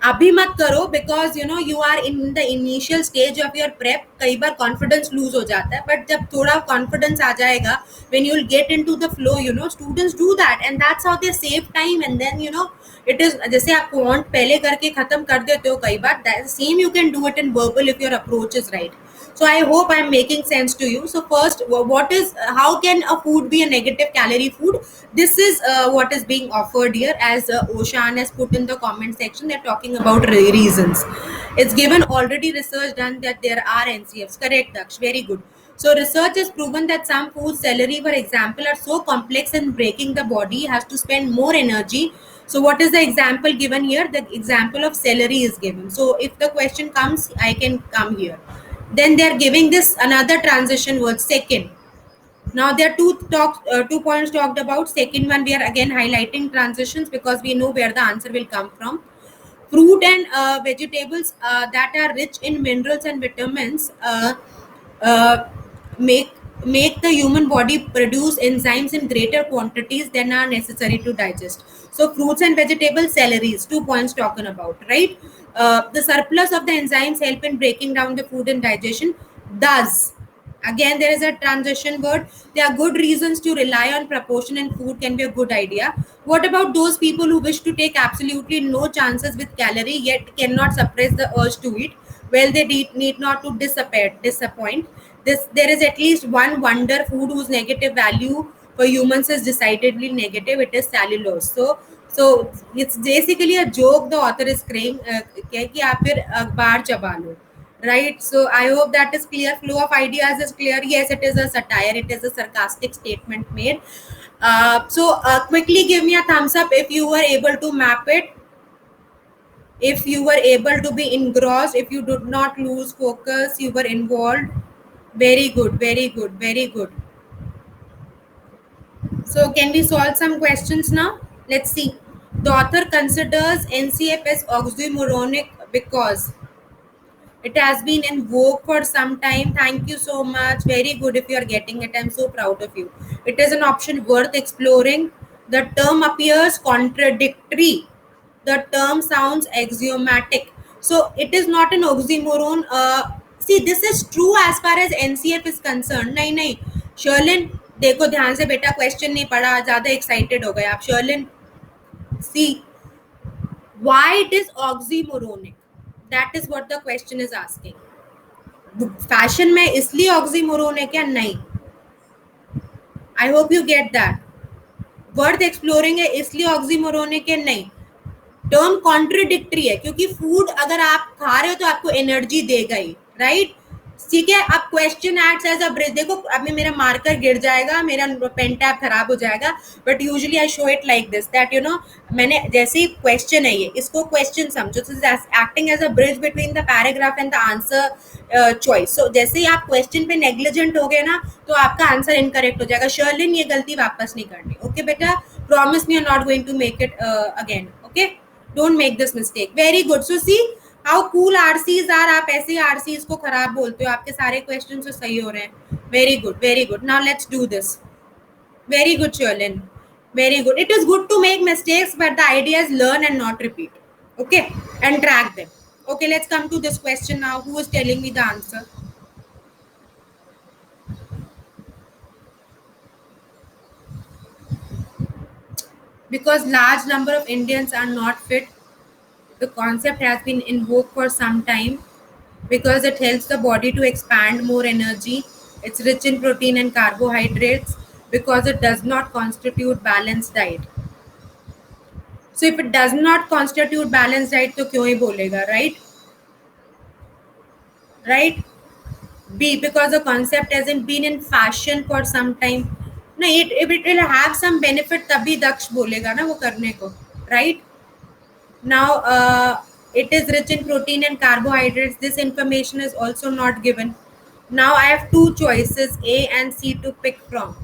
अभी मत करो because you know you are in the initial stage of your prep. कई बार कॉन्फिडेंस लूज हो जाता है, but जब थोड़ा कॉन्फिडेंस आ जाएगा, when you will get into the flow, you know students do that and that's how they save time. And then you know it is जैसे आप वांट पहले करके खत्म कर देते हो कई बार, that same you can do it in verbal if your approach is right. So I hope I'm making sense to you. So first, what is how can a food be a negative calorie food? This is what is being offered here, as Oshan has put in the comment section. They're talking about reasons. It's given already research done that there are NCFs. Correct, Daksh. Very good. So research has proven that some foods, celery for example, are so complex in breaking the body has to spend more energy. So what is the example given here? The example of celery is given. So if the question comes, I can come here. Then they are giving this another transition word, second. Now there are two points talked about. Second one, we are again highlighting transitions because we know where the answer will come from. Fruit and vegetables that are rich in minerals and vitamins uh, make make the human body produce enzymes in greater quantities than are necessary to digest. So fruits and vegetables, celeries, 2 points talking about, right? The surplus of the enzymes help in breaking down the food and digestion. Does, again there is a transition word. There are good reasons to rely on proportion in food can be a good idea. What about those people who wish to take absolutely no chances with calorie yet cannot suppress the urge to eat? Well, they need not to disappoint. This there is at least one wonder food whose negative value for humans is decidedly negative. It is cellulose. So it's basically a joke the author is saying कि आप फिर अखबार चबा लो. Right, so I hope that is clear. Flow of ideas is clear. Yes, it is a satire, it is a sarcastic statement made. So quickly give me a thumbs up if you were able to map it, if you were able to be engrossed, if you did not lose focus, you were involved. Very good, very good, very good. So can we solve some questions now? Let's see. The author considers NCF as oxymoronic because it has been in vogue for some time. Thank you so much. Very good if you are getting it. I'm so proud of you. It is an option worth exploring. The term appears contradictory. The term sounds axiomatic. So it is not an oxymoron. See, this is true as far as NCF is concerned. नहीं नहीं शर्लिन देखो ध्यान से बेटा, question नहीं पढ़ा, ज़्यादा excited हो गए आप. शर्लिन, सी why it is oxymoronic, that is what the question is asking. Fashion में इसलिए ऑक्सीमोरोन है क्या? नहीं. आई hope you get that. Worth exploring है इसलिए ऑक्सीमोरोन है क्या? नहीं. टर्म कॉन्ट्रडिक्टरी है क्योंकि फूड अगर आप खा रहे हो तो आपको एनर्जी देगा ही, राइट? ठीक है. अब question acts as a bridge. देखो अभी मेरा मार्कर गिर जाएगा, मेरा पेन टैब खराब हो जाएगा, but usually I show it like this that you know मैंने जैसे ही क्वेश्चन है ये, इसको क्वेश्चन समझो. Acting as a bridge between the paragraph and the answer choice. So जैसे ही आप क्वेश्चन पे नेग्लिजेंट हो गए ना तो आपका आंसर इनकरेक्ट हो जाएगा. शर्लिन ये गलती वापस नहीं करनी. ओके बेटा, promise me, you are not going to make it again. Okay, don't make this mistake. Very good. So see how cool RCs are. आप ऐसे ही आरसीज को खराब बोलते हो, आपके सारे क्वेश्चन तो सही हो रहे हैं. Very good, very good. Now let's do this. Very good Sherlin, very good. It is good to make mistakes, but the idea is learn and not repeat. Okay, and track them. Okay, let's come to this question now. Who is telling me the answer? Because large number of Indians are not fit. The concept has been in vogue for some time because it helps the body to expand more energy. It's rich in protein and carbohydrates because it does not constitute balanced diet. So if it does not constitute balanced diet, तो क्यों ही बोलेगा, right? Right? B, because the concept hasn't been in fashion for some time. No, if it will have some benefit, तभी दक्ष बोलेगा ना वो करने को, right? Now, it is rich in protein and carbohydrates. This information is also not given. Now I have two choices, A and C, to pick from.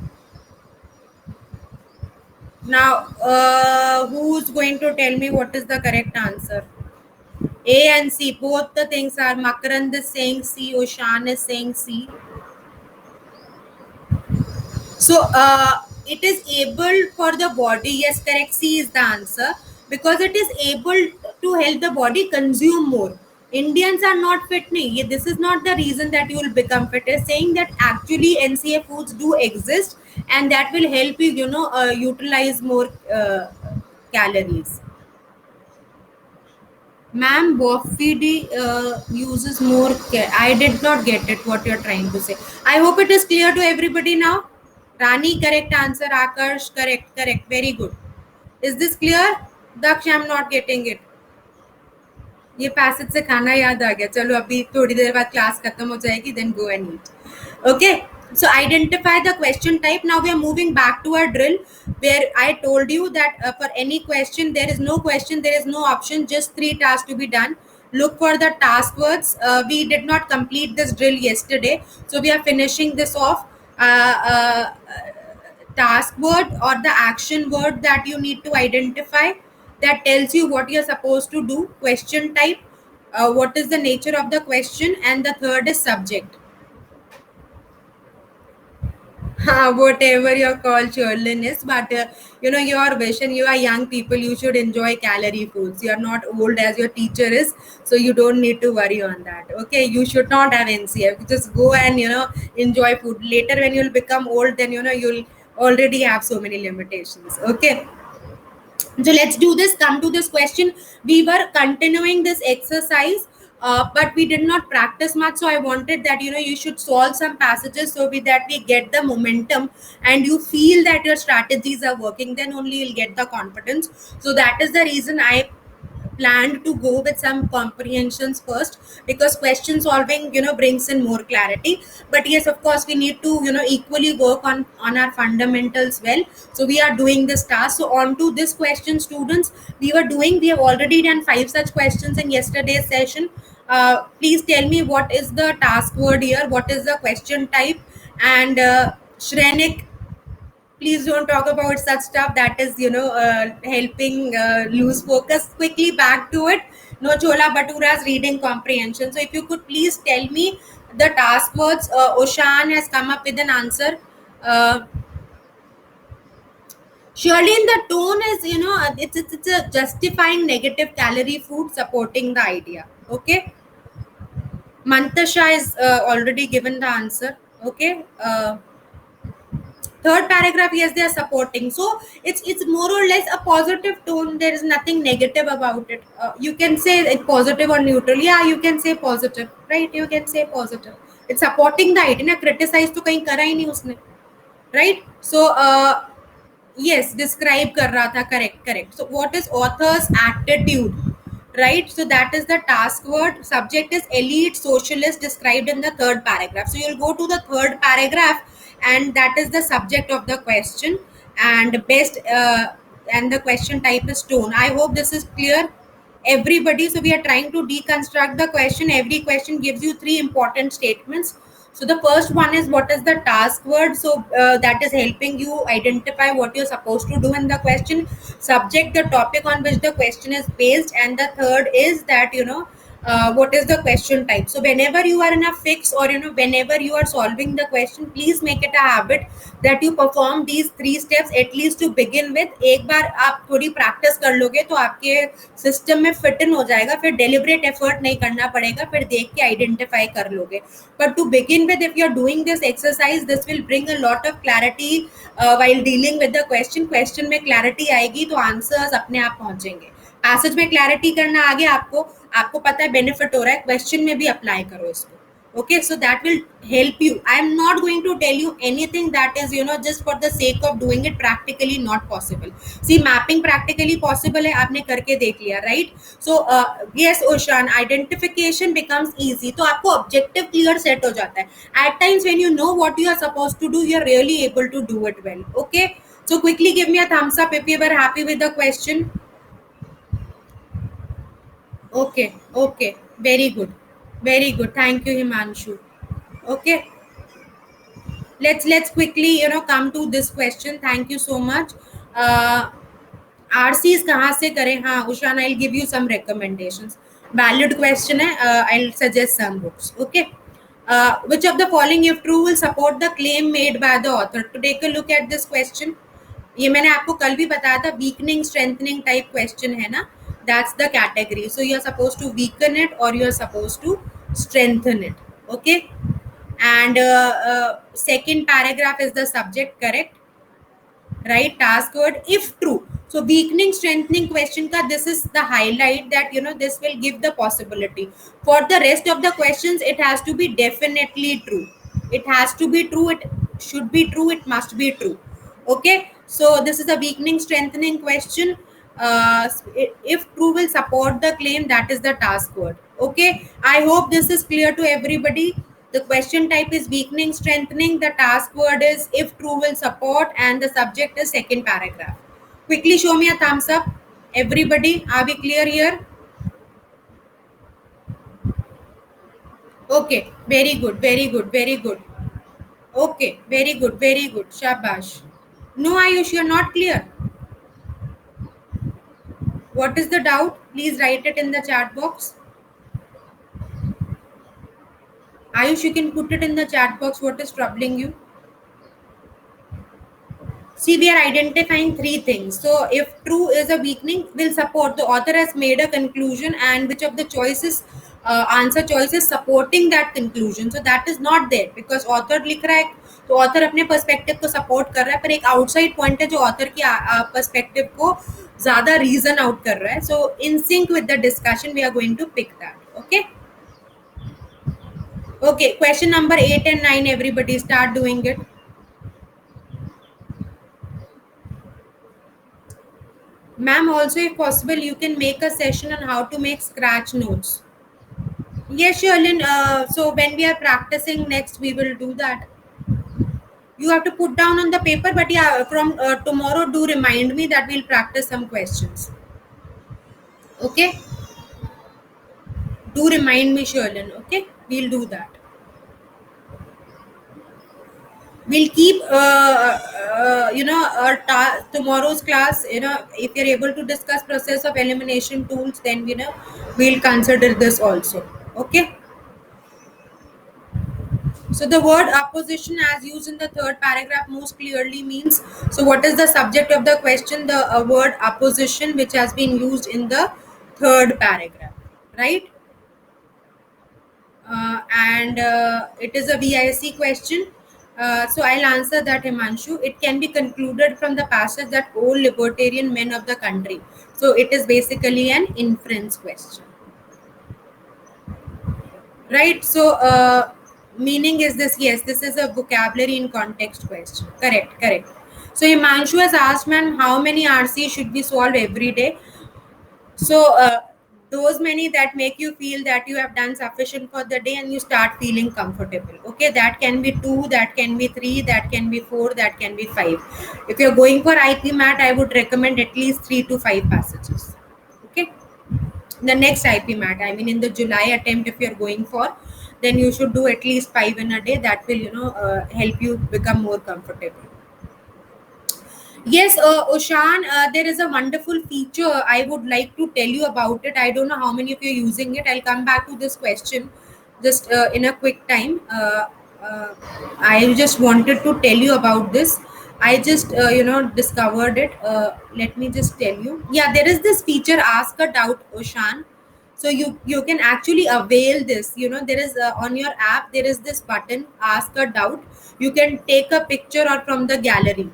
Now, who's going to tell me what is the correct answer? A and C, both the things are. Makarand is saying C, Oshan is saying C. So it is able for the body. Yes, correct. C is the answer, because it is able to help the body consume more. Indians are not fit. nahi. This is not the reason that you will become fit. It's saying that actually NCA foods do exist, and that will help you, utilize more calories. Ma'am, Bofidi uses more. I did not get it. What you're trying to say. I hope it is clear to everybody now. Rani, correct answer. Akash, correct, correct. Very good. Is this clear? Daksh, I'm not getting it. ये passage से खाना याद आ गया. चलो अभी थोड़ी देर बाद class खत्म हो जाएगी. Then go and eat. Okay. So identify the question type. Now we are moving back to our drill, where I told you that for any question, there is no question, there is no option, just 3 tasks to be done. Look for the task words. We did not complete this drill yesterday, so we are finishing this off. Task word or the action word that you need to identify, that tells you what you're supposed to do. Question type, what is the nature of the question, and the third is subject. Whatever your call, Sherlin, is, but your vision, you are young people, you should enjoy calorie foods. You are not old as your teacher is, so you don't need to worry on that. Okay, you should not have NCF. Just go and enjoy food. Later, when you'll become old, then you'll already have so many limitations. Okay, so let's do this. Come to this question. We were continuing this exercise, but we did not practice much, so I wanted that you should solve some passages, so that we get the momentum and you feel that your strategies are working. Then only you'll get the confidence. So that is the reason I planned to go with some comprehensions first, because question solving brings in more clarity. But yes, of course, we need to equally work on our fundamentals well. So we are doing this task. So on to this question, students. We have already done 5 such questions in yesterday's session. Please tell me, what is the task word here, what is the question type, and Shrenik, please don't talk about such stuff that is helping lose focus. Quickly back to it. No chola baturas reading comprehension. So if you could please tell me the task words. Oshan has come up with an answer. uh, Surely in the tone is it's a justifying negative calorie food, supporting the idea. Okay, Mantasha is already given the answer. Okay, third paragraph, yes, they are supporting. So it's more or less a positive tone. There is nothing negative about it. You can say it positive or neutral. Yeah, you can say positive, right? You can say positive. It's supporting the idea. Na criticize to kahin kara hi nahi usne, right? So yes, describe kar raha tha. Correct, correct. So what is author's attitude, right? So that is the task word. Subject is elite socialist, described in the third paragraph. So you'll go to the third paragraph, and that is the subject of the question. And best and the question type is tone. I hope this is clear, everybody. So we are trying to deconstruct the question. Every question gives you 3 important statements. So the first one is, what is the task word? So that is helping you identify what you're supposed to do in the question. Subject, the topic on which the question is based. And the third is that what is the question type. So whenever you are in a fix, or whenever you are solving the question, please make it a habit that you perform these 3 steps at least to begin with. एक बार आप थोड़ी practice कर लोगे तो आपके system में fit in हो जाएगा. फिर डेलिबरेट एफर्ट नहीं करना पड़ेगा. फिर देख के आइडेंटिफाई कर लोगे. But to begin with, if you're doing this exercise, this will bring a lot of clarity while dealing with the question. Question में clarity आएगी तो answers अपने आप पहुंचेंगे. पैसेज में क्लैरिटी करना आगे आपको आपको पता है बेनिफिट हो रहा है, क्वेश्चन में भी अप्लाई करो इसको. Okay, so that will help you. I am not going to tell you anything that is just for the sake of doing it. Practically not possible. See, mapping practically possible है, आपने करके देख लिया, right? So yes, Oshan, identification becomes easy. तो आपको objective clear set हो जाता है. At times when you know what you are supposed to do, you are really able to do it well. Okay, so quickly give me a thumbs up if you were happy with the question. Okay, okay, very good, very good. Thank you, Himanshu. Okay, let's quickly come to this question. Thank you so much. RCs कहाँ से करें? हाँ, Ushan, I'll give you some recommendations. Valid question है. I'll suggest some books. Okay. Which of the following, if true, will support the claim made by the author? To take a look at this question, ये मैंने आपको कल भी बताया था, weakening strengthening type question है ना, that's the category. So you are suppose to weaken it or you are suppose to strengthen it. Okay. And second paragraph is the subject, correct? Right, task word if true. So weakening strengthening question ka, this is the highlight that this will give the possibility. For the rest of the questions, it has to be definitely true. It has to be true, it should be true, it must be true. Okay, so this is a weakening strengthening question. If true will support the claim, that is the task word. Okay, I hope this is clear to everybody. The question type is weakening strengthening, the task word is if true will support, and the subject is second paragraph. Quickly show me a thumbs up, everybody. Are we clear here? Okay, very good, very good, very good. Okay, very good, very good. Shabash. No, Ayush, you're not clear. What is the doubt? Please write it in the chat box. Ayush, you can put it in the chat box. What is troubling you? See, we are identifying three things. So, if true is a weakening, will support. The author has made a conclusion, and which of the choices, answer choices supporting that conclusion. So that is not there because author लिख रहा है, तो author अपने perspective को support कर रहा है, पर एक outside point है जो author की perspective को ज़्यादा reason out कर रहा है. So in sync with the discussion, we are going to pick that. Okay. Okay. Question number 8 and 9. Everybody start doing it. Ma'am, also if possible, you can make a session on how to make scratch notes. Yes, Sherlyn. So when we are practicing next, we will do that. You have to put down on the paper, but yeah, from tomorrow, do remind me that we'll practice some questions. Okay? Do remind me, Sherlyn. Okay? We'll do that. We'll keep, our tomorrow's class, if you're able to discuss process of elimination tools, then, we'll consider this also. Okay? So the word opposition as used in the third paragraph most clearly means, so what is the subject of the question? The word opposition which has been used in the third paragraph, right? And it is a VIC question. So I'll answer that, Himanshu. It can be concluded from the passage that all libertarian men of the country. So it is basically an inference question. Right, so meaning is this? Yes, this is a vocabulary in context question. Correct. So Himanshu has asked, man, how many RC should we solve every day? So those many that make you feel that you have done sufficient for the day and you start feeling comfortable. Okay, that can be 2, that can be 3, that can be 4, that can be 5. If you're going for IP mat, I would recommend at least 3 to 5 passages. Okay, the next IP mat, I mean in the July attempt, if you're going for, then you should do at least 5 in a day. That will help you become more comfortable. Yes, Oshan, there is a wonderful feature I would like to tell you about it. I don't know how many of you are using it. I'll come back to this question just in a quick time. I just wanted to tell you about this. I just discovered it. Let me just tell you. Yeah, there is this feature, Ask a Doubt, Oshan. So you can actually avail this. There is on your app there is this button, Ask a Doubt. You can take a picture or from the gallery.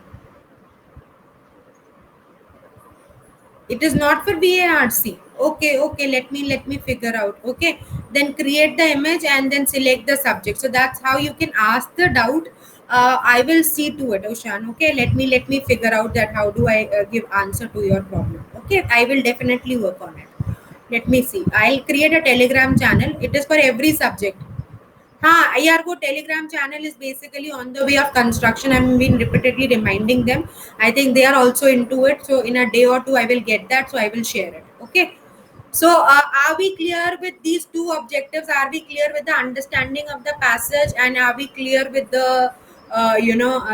It is not for VARC. Okay, let me figure out. Okay, then create the image and then select the subject. So that's how you can ask the doubt. I will see to it, Oshan. Okay, let me figure out that how do I give answer to your problem. Okay, I will definitely work on it. Let me see. I'll create a Telegram channel. It is for every subject. हाँ यार वो Telegram channel is basically on the way of construction. I am been repeatedly reminding them. I think they are also into it, so in a day or two I will get that, so I will share it. Okay, so are we clear with these two objectives? Are we clear with the understanding of the passage, and are we clear with the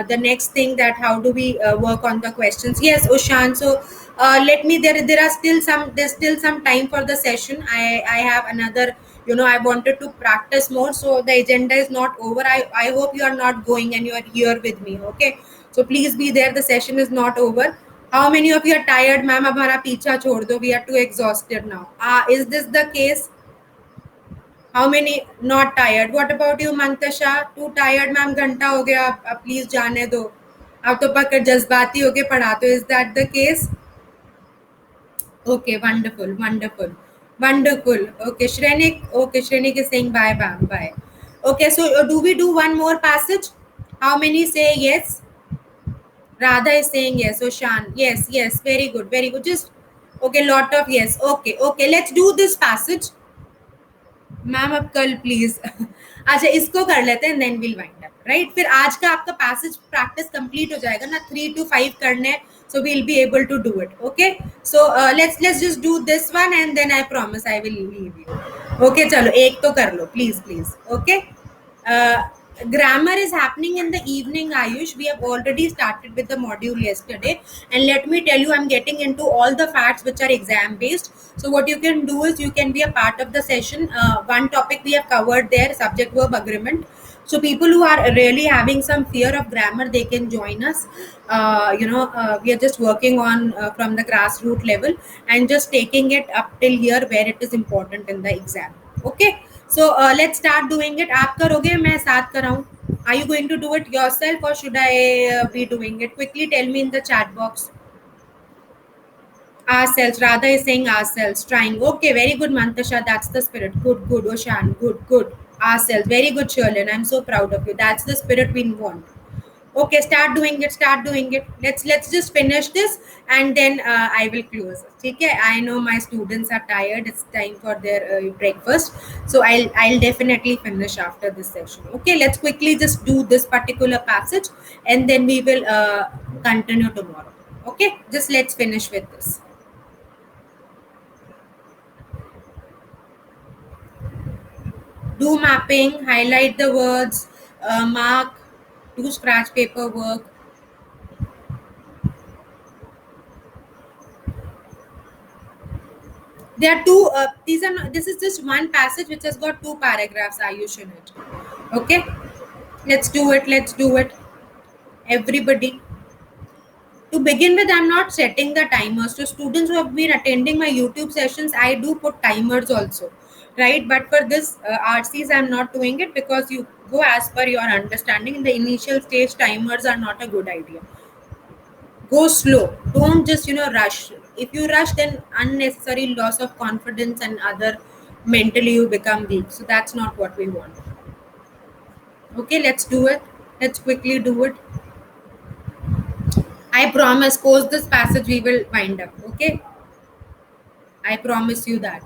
the next thing, that how do we work on the questions? Yes, Oshan. So let me, there's still some time for the session. I have another I wanted to practice more, so the agenda is not over. I hope you are not going and you are here with me. Okay, so please be there, the session is not over. How many of you are tired? Ma'am, अब हमारा पीछा छोड़ दो, we are too exhausted now. Is this the case? How many not tired? What about you, Mantasha? Too tired, ma'am? घंटा हो गया, अब please जाने दो. अब तो पकड़ जज्बाती होके पढ़ा. तो is that the case? Okay, wonderful, wonderful, wonderful. Okay, Shrenik. Okay, Shrenik is saying bye, bye, bye. Okay, so do we do one more passage? How many say yes? Radha is saying yes. So Shan, yes, yes, very good, very good. Just okay, lot of yes. Okay, okay. Let's do this passage. Ma'am अब कल please. अच्छा, इसको कर लेते हैं, then will wind up, right? फिर आज का आपका पैसेज प्रैक्टिस कंप्लीट हो जाएगा ना. 3 to 5 करने हैं, so we'll be able to do it. Okay, so let's just do this one and then I promise I will leave you. Okay, चलो एक तो कर लो please please. Okay, uh, grammar is happening in the evening, Ayush. We have already started with the module yesterday, and let me tell you, I'm getting into all the facts which are exam based. So what you can do is you can be a part of the session. One topic we have covered there, subject verb agreement. So people who are really having some fear of grammar, they can join us. We are just working on from the grassroots level and just taking it up till here where it is important in the exam. Okay, so let's start doing it. आप करोगे, मैं साथ कराऊं? Are you going to do it yourself or should I be doing it? Quickly tell me in the chat box. Ourselves. Radha is saying ourselves. Trying. Okay, very good, Mantasha. That's the spirit. Good, good. Oshan. Good, good. Ourselves. Very good, Sherlin. I'm so proud of you. That's the spirit we want. Okay, start doing it. Start doing it. Let's just finish this and then I will close. Okay, I know my students are tired. It's time for their breakfast, so I'll definitely finish after this session. Okay, let's quickly just do this particular passage and then we will continue tomorrow. Okay, just let's finish with this. Do mapping, highlight the words, mark, do scratch paper work. There are two. This is just one passage which has got 2 paragraphs. Ayush in it. Okay, let's do it. Let's do it. Everybody. To begin with, I'm not setting the timers. So students who have been attending my YouTube sessions, I do put timers also, right? But for this RCs, I'm not doing it because you go as per your understanding. In the initial stage, timers are not a good idea. Go slow. Don't just rush. If you rush, then unnecessary loss of confidence and other mentally you become weak. So that's not what we want. Okay, let's do it. Let's quickly do it. I promise, post this passage, we will wind up. Okay, I promise you that.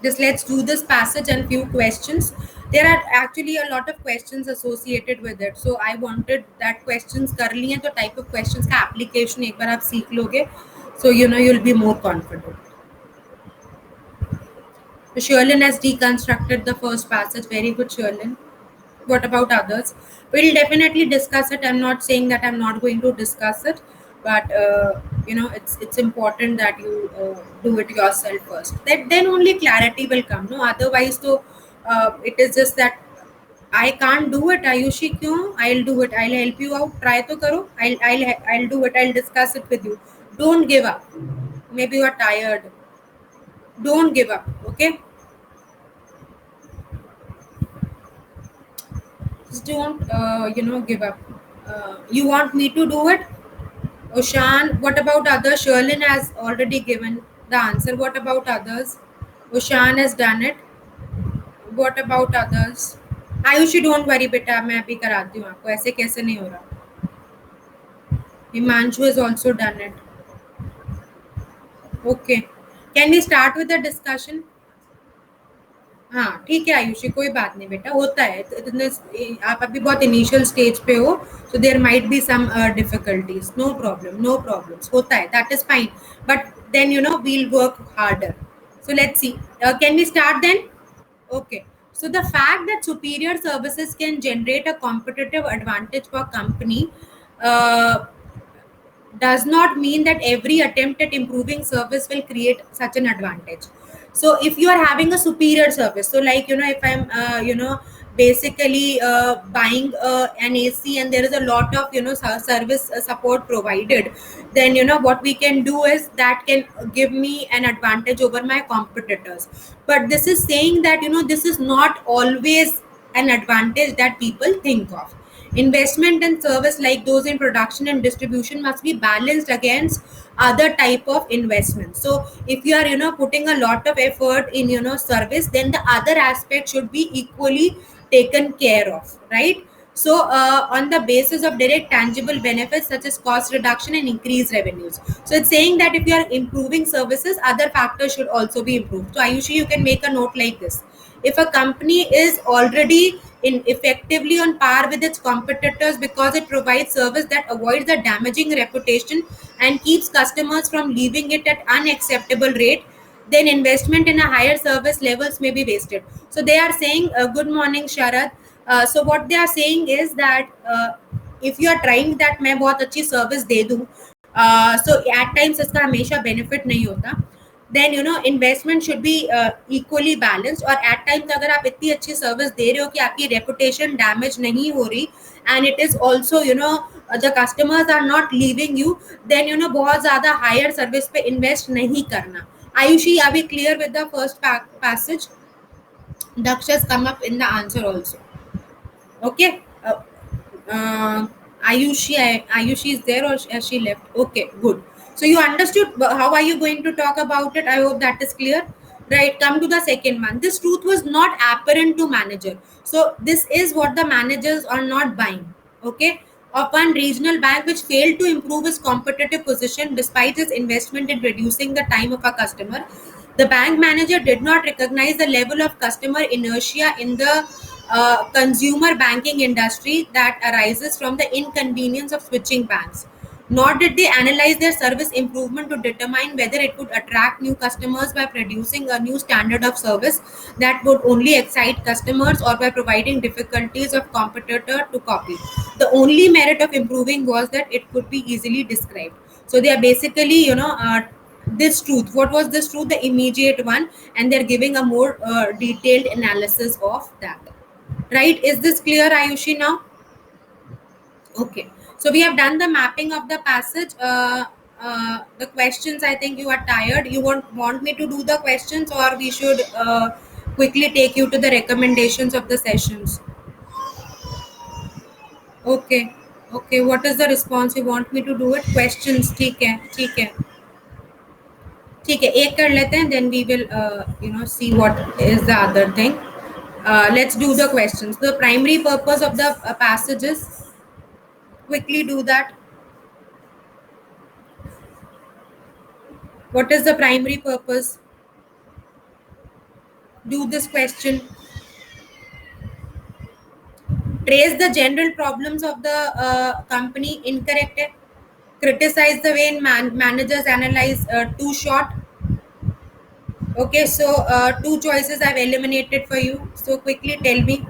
Just let's do this passage and few questions. There are actually a lot of questions associated with it, so I wanted that questions कर लिए तो type of questions का application एक बार आप सीख लोगे, so you'll be more confident. So Sherlin has deconstructed the first passage. Very good, Sherlin. What about others? We'll definitely discuss it. I'm not saying that I'm not going to discuss it, but it's important that you do it yourself first. Then only clarity will come. No, otherwise, so it is just that I can't do it. Ayushi, क्यों? I'll do it. I'll help you out. Try to करो. I'll do it. I'll discuss it with you. Don't give up. Maybe you are tired. Don't give up. Okay. Just don't give up. You want me to do it? Oshan, what about others? Sherlin has already given the answer. What about others? Oshan has done it. What about others? Ayushi, don't worry बेटा, मैं अभी कराती हूँ आपको. ऐसे कैसे नहीं हो रहा? Himanshu has also done it. Okay. Can we start with the discussion? हाँ ठीक है आयुषी, कोई बात नहीं बेटा, होता है. आप अभी बहुत इनिशियल स्टेज पे हो, so there might be some difficulties. No problem, no problems, होता है. That is fine, but then we'll work harder. So let's see, can we start then? Okay. So the fact that superior services can generate a competitive advantage for company uh, does not mean that every attempt at improving service will create such an advantage. So if you are having a superior service, so like if I'm basically buying an AC, and there is a lot of service support provided, then what we can do is that can give me an advantage over my competitors. But this is saying that this is not always an advantage that people think of. Investment and service like those in production and distribution must be balanced against other type of investment. So if you are putting a lot of effort in service, then the other aspect should be equally taken care of, right? So on the basis of direct tangible benefits such as cost reduction and increased revenues. So it's saying that if you are improving services, other factors should also be improved. So Ayushi, you can make a note like this: if a company is already in effectively on par with its competitors because it provides service that avoids the damaging reputation and keeps customers from leaving it at unacceptable rate, then investment in a higher service levels may be wasted. So they are saying, good morning Sharad. So what they are saying is that if you are trying that मैं बहुत अच्छी service दे दूं, so at times इसका हमेशा benefit नहीं होता, then investment should be equally balanced. और at times अगर आप इतनी अच्छी सर्विस दे रहे हो कि आपकी reputation damage नहीं हो रही, and it is also the customers are not leaving you, then बहुत ज़्यादा higher service पे invest नहीं करना. Ayushi, are we clear with the first passage? Daksh has come up in the answer also. Okay. Uh, Ayushi is there, or has she left? Okay, good. So you understood how are you going to talk about it? I hope that is clear. Right, come to the second one. This truth was not apparent to manager. So this is what the managers are not buying. Okay. Of one regional bank which failed to improve its competitive position despite its investment in reducing the time of a customer. The bank manager did not recognize the level of customer inertia in the consumer banking industry that arises from the inconvenience of switching banks. Nor did they analyze their service improvement to determine whether it could attract new customers by producing a new standard of service that would only excite customers, or by providing difficulties of competitor to copy. The only merit of improving was that it could be easily described. So they are basically, this truth. What was this truth? The immediate one, and they're giving a more detailed analysis of that. Right? Is this clear, Ayushi, now? Okay. So we have done the mapping of the passage. The questions, I think you are tired. You want me to do the questions, or we should quickly take you to the recommendations of the sessions? Okay. Okay. What is the response? You want me to do it? Questions. ठीक है. ठीक है. ठीक है, एक कर लेते हैं, then we will see what is the other thing. Let's do the questions. The primary purpose of the passages, quickly do that. What is the primary purpose? Do this question. Trace the general problems of the company, incorrect है. Criticize the way managers analyze, too short. Okay, so two choices I've eliminated for you. So quickly tell me.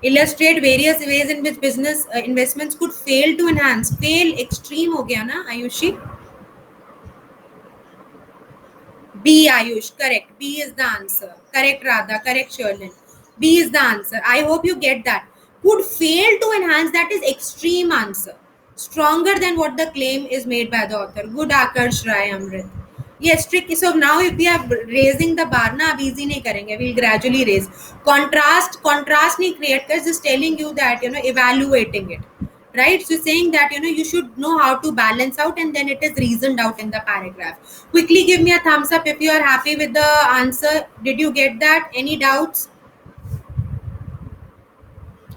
Illustrate various ways in which business investments could fail to enhance. Fail extreme हो गया ना Ayushi? B, Ayush, correct. B is the answer. Correct, Radha. Correct, Sherlin. B is the answer. I hope you get that. Could fail to enhance, that is extreme answer. Stronger than what the claim is made by the author. Good, Akarsh Rai Amrit. Yes, tricky. So now if we are raising the bar, na, ab easy nahi karenge. We'll gradually raise. Contrast nahi create कर, just telling you that, evaluating it. Right? So saying that, you should know how to balance out, and then it is reasoned out in the paragraph. Quickly give me a thumbs up if you are happy with the answer. Did you get that? Any doubts?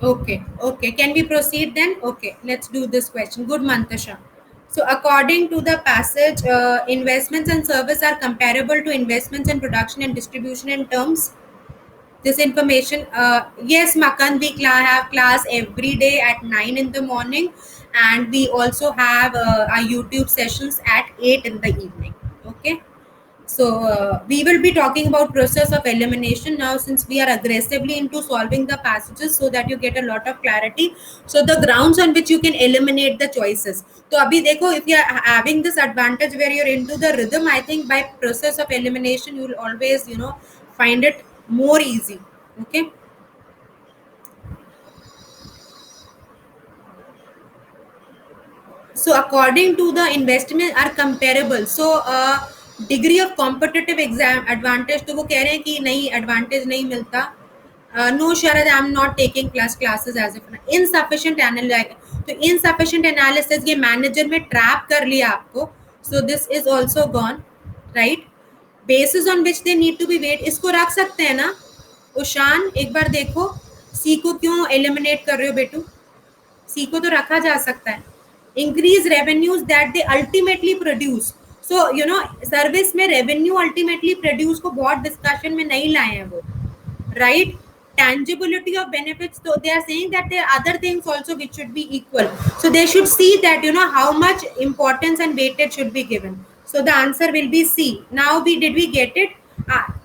Okay, okay. Can we proceed then? Okay, let's do this question. Good, Mantasha. So, according to the passage, investments and service are comparable to investments in production and distribution in terms. This information, yes, Makan, we have class every day at 9 in the morning, and we also have our YouTube sessions at 8 in the evening. Okay. So we will be talking about process of elimination now, since we are aggressively into solving the passages so that you get a lot of clarity. So the grounds on which you can eliminate the choices. So abhi dekho, if you are having this advantage where you're into the rhythm, I think by process of elimination you will always, find it more easy. Okay. So according to the investment are comparable. So degree of competitive exam advantage, तो वो कह रहे हैं कि नहीं, advantage नहीं मिलता. No Sharad, I am not taking classes as if insufficient analysis. तो इनसफिशिएंट एनालिसिस ये मैनेजर में ट्रैप कर लिया आपको. So this is also gone, right. Basis on which they need to be weight, इसको रख सकते हैं ना. उशान एक बार देखो, सी को क्यों एलिमिनेट कर रहे हो बेटू. सी को तो रखा जा सकता है. Increase revenues that they ultimately produce. So service में रेवेन्यू अल्टीमेटली प्रोड्यूस को बहुत डिस्कशन में नहीं लाए हैं वो, right. Tangibility of benefits, so they are saying that there are other things also which should be equal. So they should see that how much importance and weightage should be given. So the answer will be C. Now did we get it?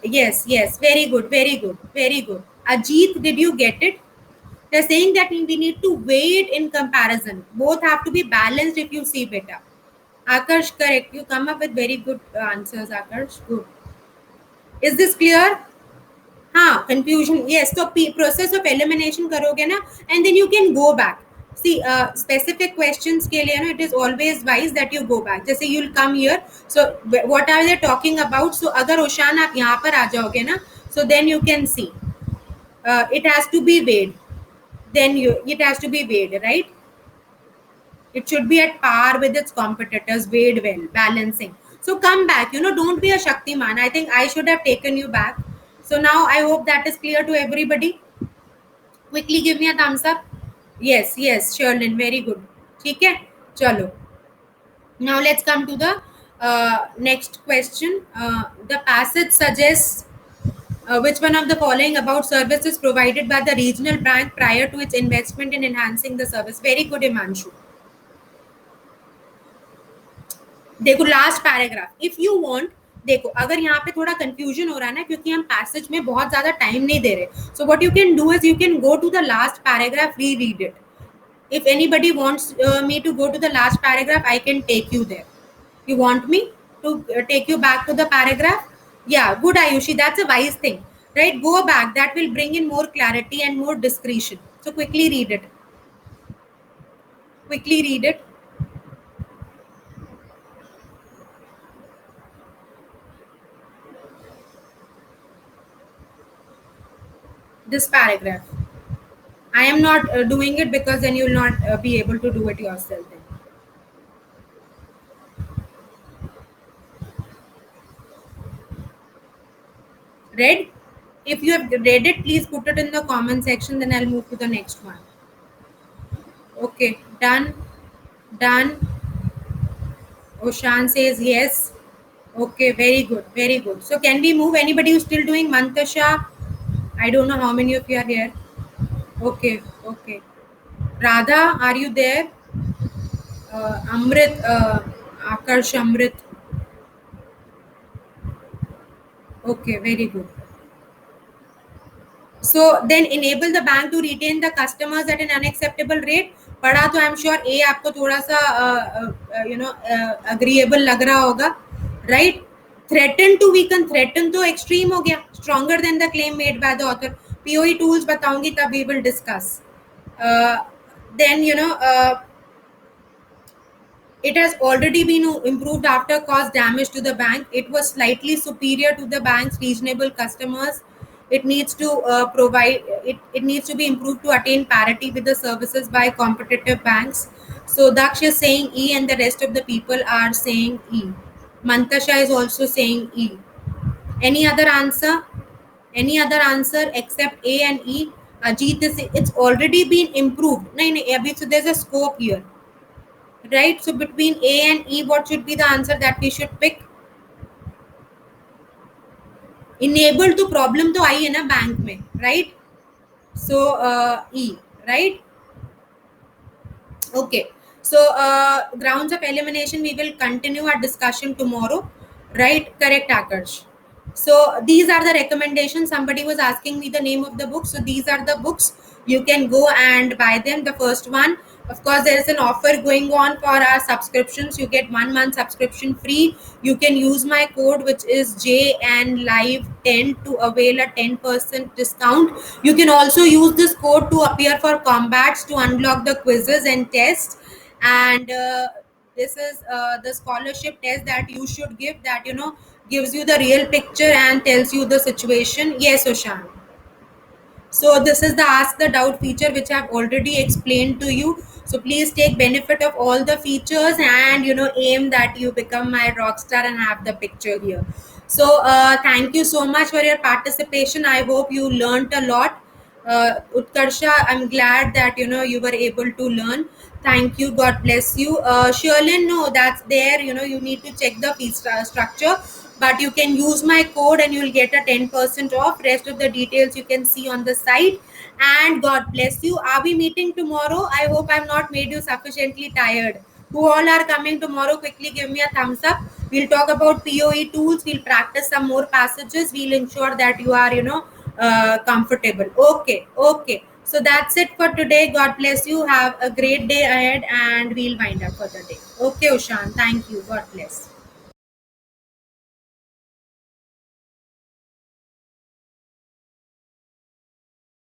Yes, very good, very good, very good. Ajit, did you get it? They're saying that we need to weigh it in comparison. Both have to be balanced if you see better. Akarsh, correct. You come up with very good answers, Akarsh. Good. Is this clear? हाँ, confusion. Yes. So process of elimination करोगे ना, and then you can go back. See, specific questions के लिए ना, it is always wise that you go back. जैसे you'll come here. So what are they talking about? So अगर ओशान आप यहाँ पर आ जाओगे ना, so then you can see. It has to be weighed. Then it has to be weighed, right? It should be at par with its competitors, weighed well, balancing. So come back, don't be a Shaktiman. I think I should have taken you back. So now I hope that is clear to everybody. Quickly give me a thumbs up. Yes, Sherlyn, very good. Okay, chalo. Now let's come to the next question. The passage suggests which one of the following about services provided by the regional bank prior to its investment in enhancing the service. Very good, Imanshu. देखो last paragraph, if you want. देखो अगर यहाँ पे थोड़ा confusion हो रहा है ना, क्योंकि हम पैसेज में बहुत ज्यादा टाइम नहीं दे रहे, so what you can do is you can go to the last paragraph, reread it. If anybody wants me to go to the last paragraph, I can take you there. You want me to take you back to the paragraph? Yeah, good Ayushi, that's a wise thing, right? Go back, that will bring in more clarity and more discretion. So quickly read it. Quickly read it. This paragraph. I am not doing it because then you will not be able to do it yourself then. Read? If you have read it, please put it in the comment section, then I'll move to the next one. Okay, done. Oshan says yes. Okay, very good, very good. So can we move? Anybody who's still doing Mantasha? I don't know how many of you are here. Okay. Radha, are you there? Amrit, Akarsh Amrit. Okay, very good. So then enable the bank to retain the customers at an unacceptable rate. पढ़ा तो I am sure ए आपको थोड़ा सा agreeable लग रहा होगा, right. Threaten to weaken, threaten तो extreme हो गया. Stronger than the claim made by the author. POE tools बताऊंगी तब we will discuss. Then it has already been improved after caused damage to the bank. It was slightly superior to the bank's reasonable customers. It needs to it needs to be improved to attain parity with the services by competitive banks. So Daksh is saying E and the rest of the people are saying E. Mantasha is also saying E. Any other answer? Any other answer except A and E? Ajit is, it's already been improved. No, so there's a scope here. Right, so between A and E, what should be the answer that we should pick? Enable to problem तो आई है ना bank में, right? So E, right? Okay. So grounds of elimination, we will continue our discussion tomorrow, Right, correct, Akash. So these are the recommendations. Somebody was asking me the name of the book. So these are the books. You can go and buy them. The first one, of course, there is an offer going on for our subscriptions. You get 1 month subscription free. You can use my code, which is JNLive10, to avail a 10% discount. You can also use this code to appear for combats, to unlock the quizzes and tests. And this is the scholarship test that you should give, that gives you the real picture and tells you the situation. Yes, Oshan. So this is the ask the doubt feature, which I've already explained to you. So please take benefit of all the features, and aim that you become my rock star and have the picture here. So thank you so much for your participation. I hope you learned a lot. Utkarsha, I'm glad that you were able to learn. Thank you. God bless you. Sherlyn, no, that's there. You need to check the fee structure, but you can use my code and you'll get a 10% off. Rest of the details you can see on the site. And God bless you. Are we meeting tomorrow? I hope I've not made you sufficiently tired. Who all are coming tomorrow? Quickly give me a thumbs up. We'll talk about POE tools. We'll practice some more passages. We'll ensure that you are, comfortable. Okay, okay. So that's it for today. God bless you. Have a great day ahead, and we'll wind up for the day. Okay, Ushan. Thank you. God bless.